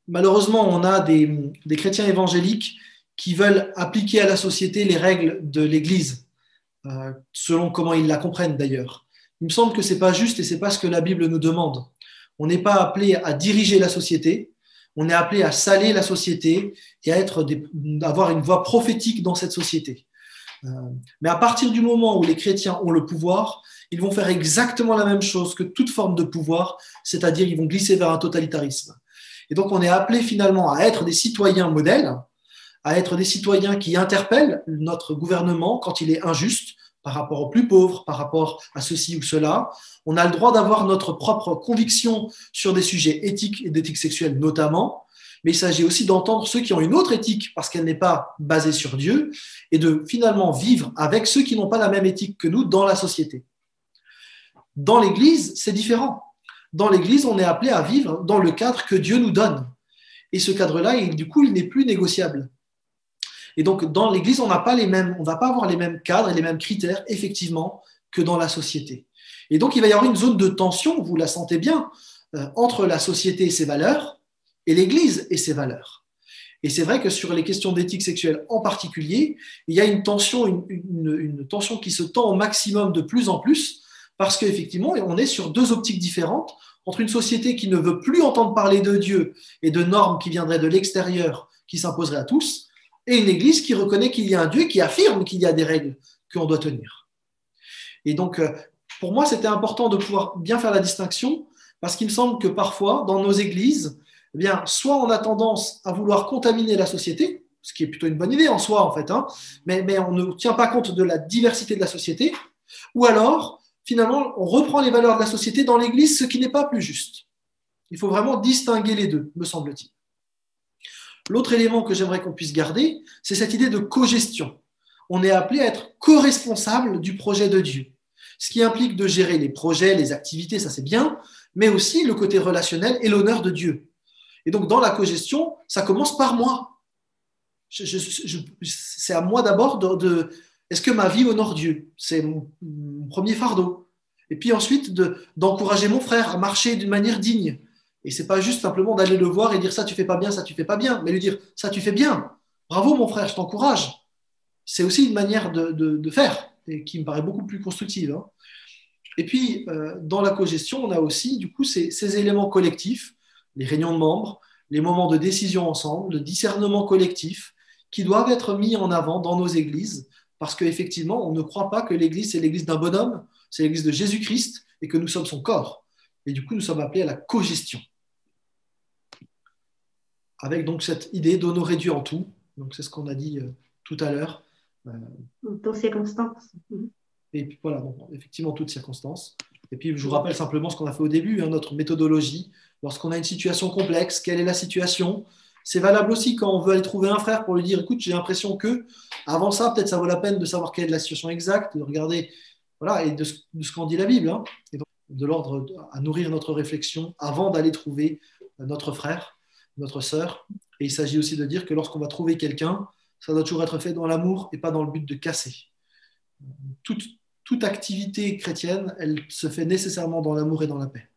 Malheureusement, on a des chrétiens évangéliques qui veulent appliquer à la société les règles de l'Église, selon comment ils la comprennent d'ailleurs. Il me semble que ce n'est pas juste et ce n'est pas ce que la Bible nous demande. On n'est pas appelé à diriger la société, on est appelé à saler la société et à avoir une voix prophétique dans cette société. Mais à partir du moment où les chrétiens ont le pouvoir, ils vont faire exactement la même chose que toute forme de pouvoir, c'est-à-dire ils vont glisser vers un totalitarisme. Et donc on est appelé finalement à être des citoyens modèles, à être des citoyens qui interpellent notre gouvernement quand il est injuste par rapport aux plus pauvres, par rapport à ceci ou cela. On a le droit d'avoir notre propre conviction sur des sujets éthiques et d'éthique sexuelle notamment, mais il s'agit aussi d'entendre ceux qui ont une autre éthique parce qu'elle n'est pas basée sur Dieu et de finalement vivre avec ceux qui n'ont pas la même éthique que nous dans la société. Dans l'Église, c'est différent. Dans l'Église, on est appelé à vivre dans le cadre que Dieu nous donne. Et ce cadre-là, du coup, il n'est plus négociable. Et donc, dans l'Église, on va pas avoir les mêmes cadres et les mêmes critères, effectivement, que dans la société. Et donc, il va y avoir une zone de tension, vous la sentez bien, entre la société et ses valeurs et l'Église et ses valeurs. Et c'est vrai que sur les questions d'éthique sexuelle en particulier, il y a une tension, une tension qui se tend au maximum de plus en plus, parce qu'effectivement, on est sur deux optiques différentes, entre une société qui ne veut plus entendre parler de Dieu et de normes qui viendraient de l'extérieur, qui s'imposeraient à tous, et une Église qui reconnaît qu'il y a un Dieu, qui affirme qu'il y a des règles qu'on doit tenir. Et donc, pour moi, c'était important de pouvoir bien faire la distinction, parce qu'il me semble que parfois, dans nos églises, eh bien, soit on a tendance à vouloir contaminer la société, ce qui est plutôt une bonne idée en soi, en fait, hein, mais on ne tient pas compte de la diversité de la société, ou alors, finalement, on reprend les valeurs de la société dans l'Église, ce qui n'est pas plus juste. Il faut vraiment distinguer les deux, me semble-t-il. L'autre élément que j'aimerais qu'on puisse garder, c'est cette idée de cogestion. On est appelé à être co-responsable du projet de Dieu, ce qui implique de gérer les projets, les activités, ça c'est bien, mais aussi le côté relationnel et l'honneur de Dieu. Et donc, dans la cogestion, ça commence par moi. C'est à moi d'abord est-ce que ma vie honore Dieu? C'est mon premier fardeau. Et puis ensuite, d'encourager mon frère à marcher d'une manière digne. Et ce n'est pas juste simplement d'aller le voir et dire ça tu fais pas bien, ça tu fais pas bien, mais lui dire ça tu fais bien. Bravo mon frère, je t'encourage. C'est aussi une manière de faire et qui me paraît beaucoup plus constructive. Hein. Et puis, dans la cogestion, on a aussi du coup ces éléments collectifs, les réunions de membres, les moments de décision ensemble, le discernement collectif, qui doivent être mis en avant dans nos églises, parce qu'effectivement, on ne croit pas que l'église, c'est l'église d'un bonhomme, c'est l'église de Jésus-Christ, et que nous sommes son corps. Et du coup, nous sommes appelés à la cogestion. Avec donc cette idée d'honorer Dieu en tout. Donc, c'est ce qu'on a dit tout à l'heure. Dans circonstances. Et puis voilà, donc, effectivement, toutes circonstances. Et puis, je vous rappelle simplement ce qu'on a fait au début, hein, notre méthodologie. Lorsqu'on a une situation complexe, quelle est la situation? C'est valable aussi quand on veut aller trouver un frère pour lui dire, écoute, j'ai l'impression que, avant ça, peut-être ça vaut la peine de savoir quelle est la situation exacte, de regarder, voilà, et de ce qu'en dit la Bible. Hein. Et donc, de l'ordre à nourrir notre réflexion avant d'aller trouver notre frère, notre sœur. Et il s'agit aussi de dire que lorsqu'on va trouver quelqu'un, ça doit toujours être fait dans l'amour et pas dans le but de casser. Toute activité chrétienne, elle se fait nécessairement dans l'amour et dans la paix.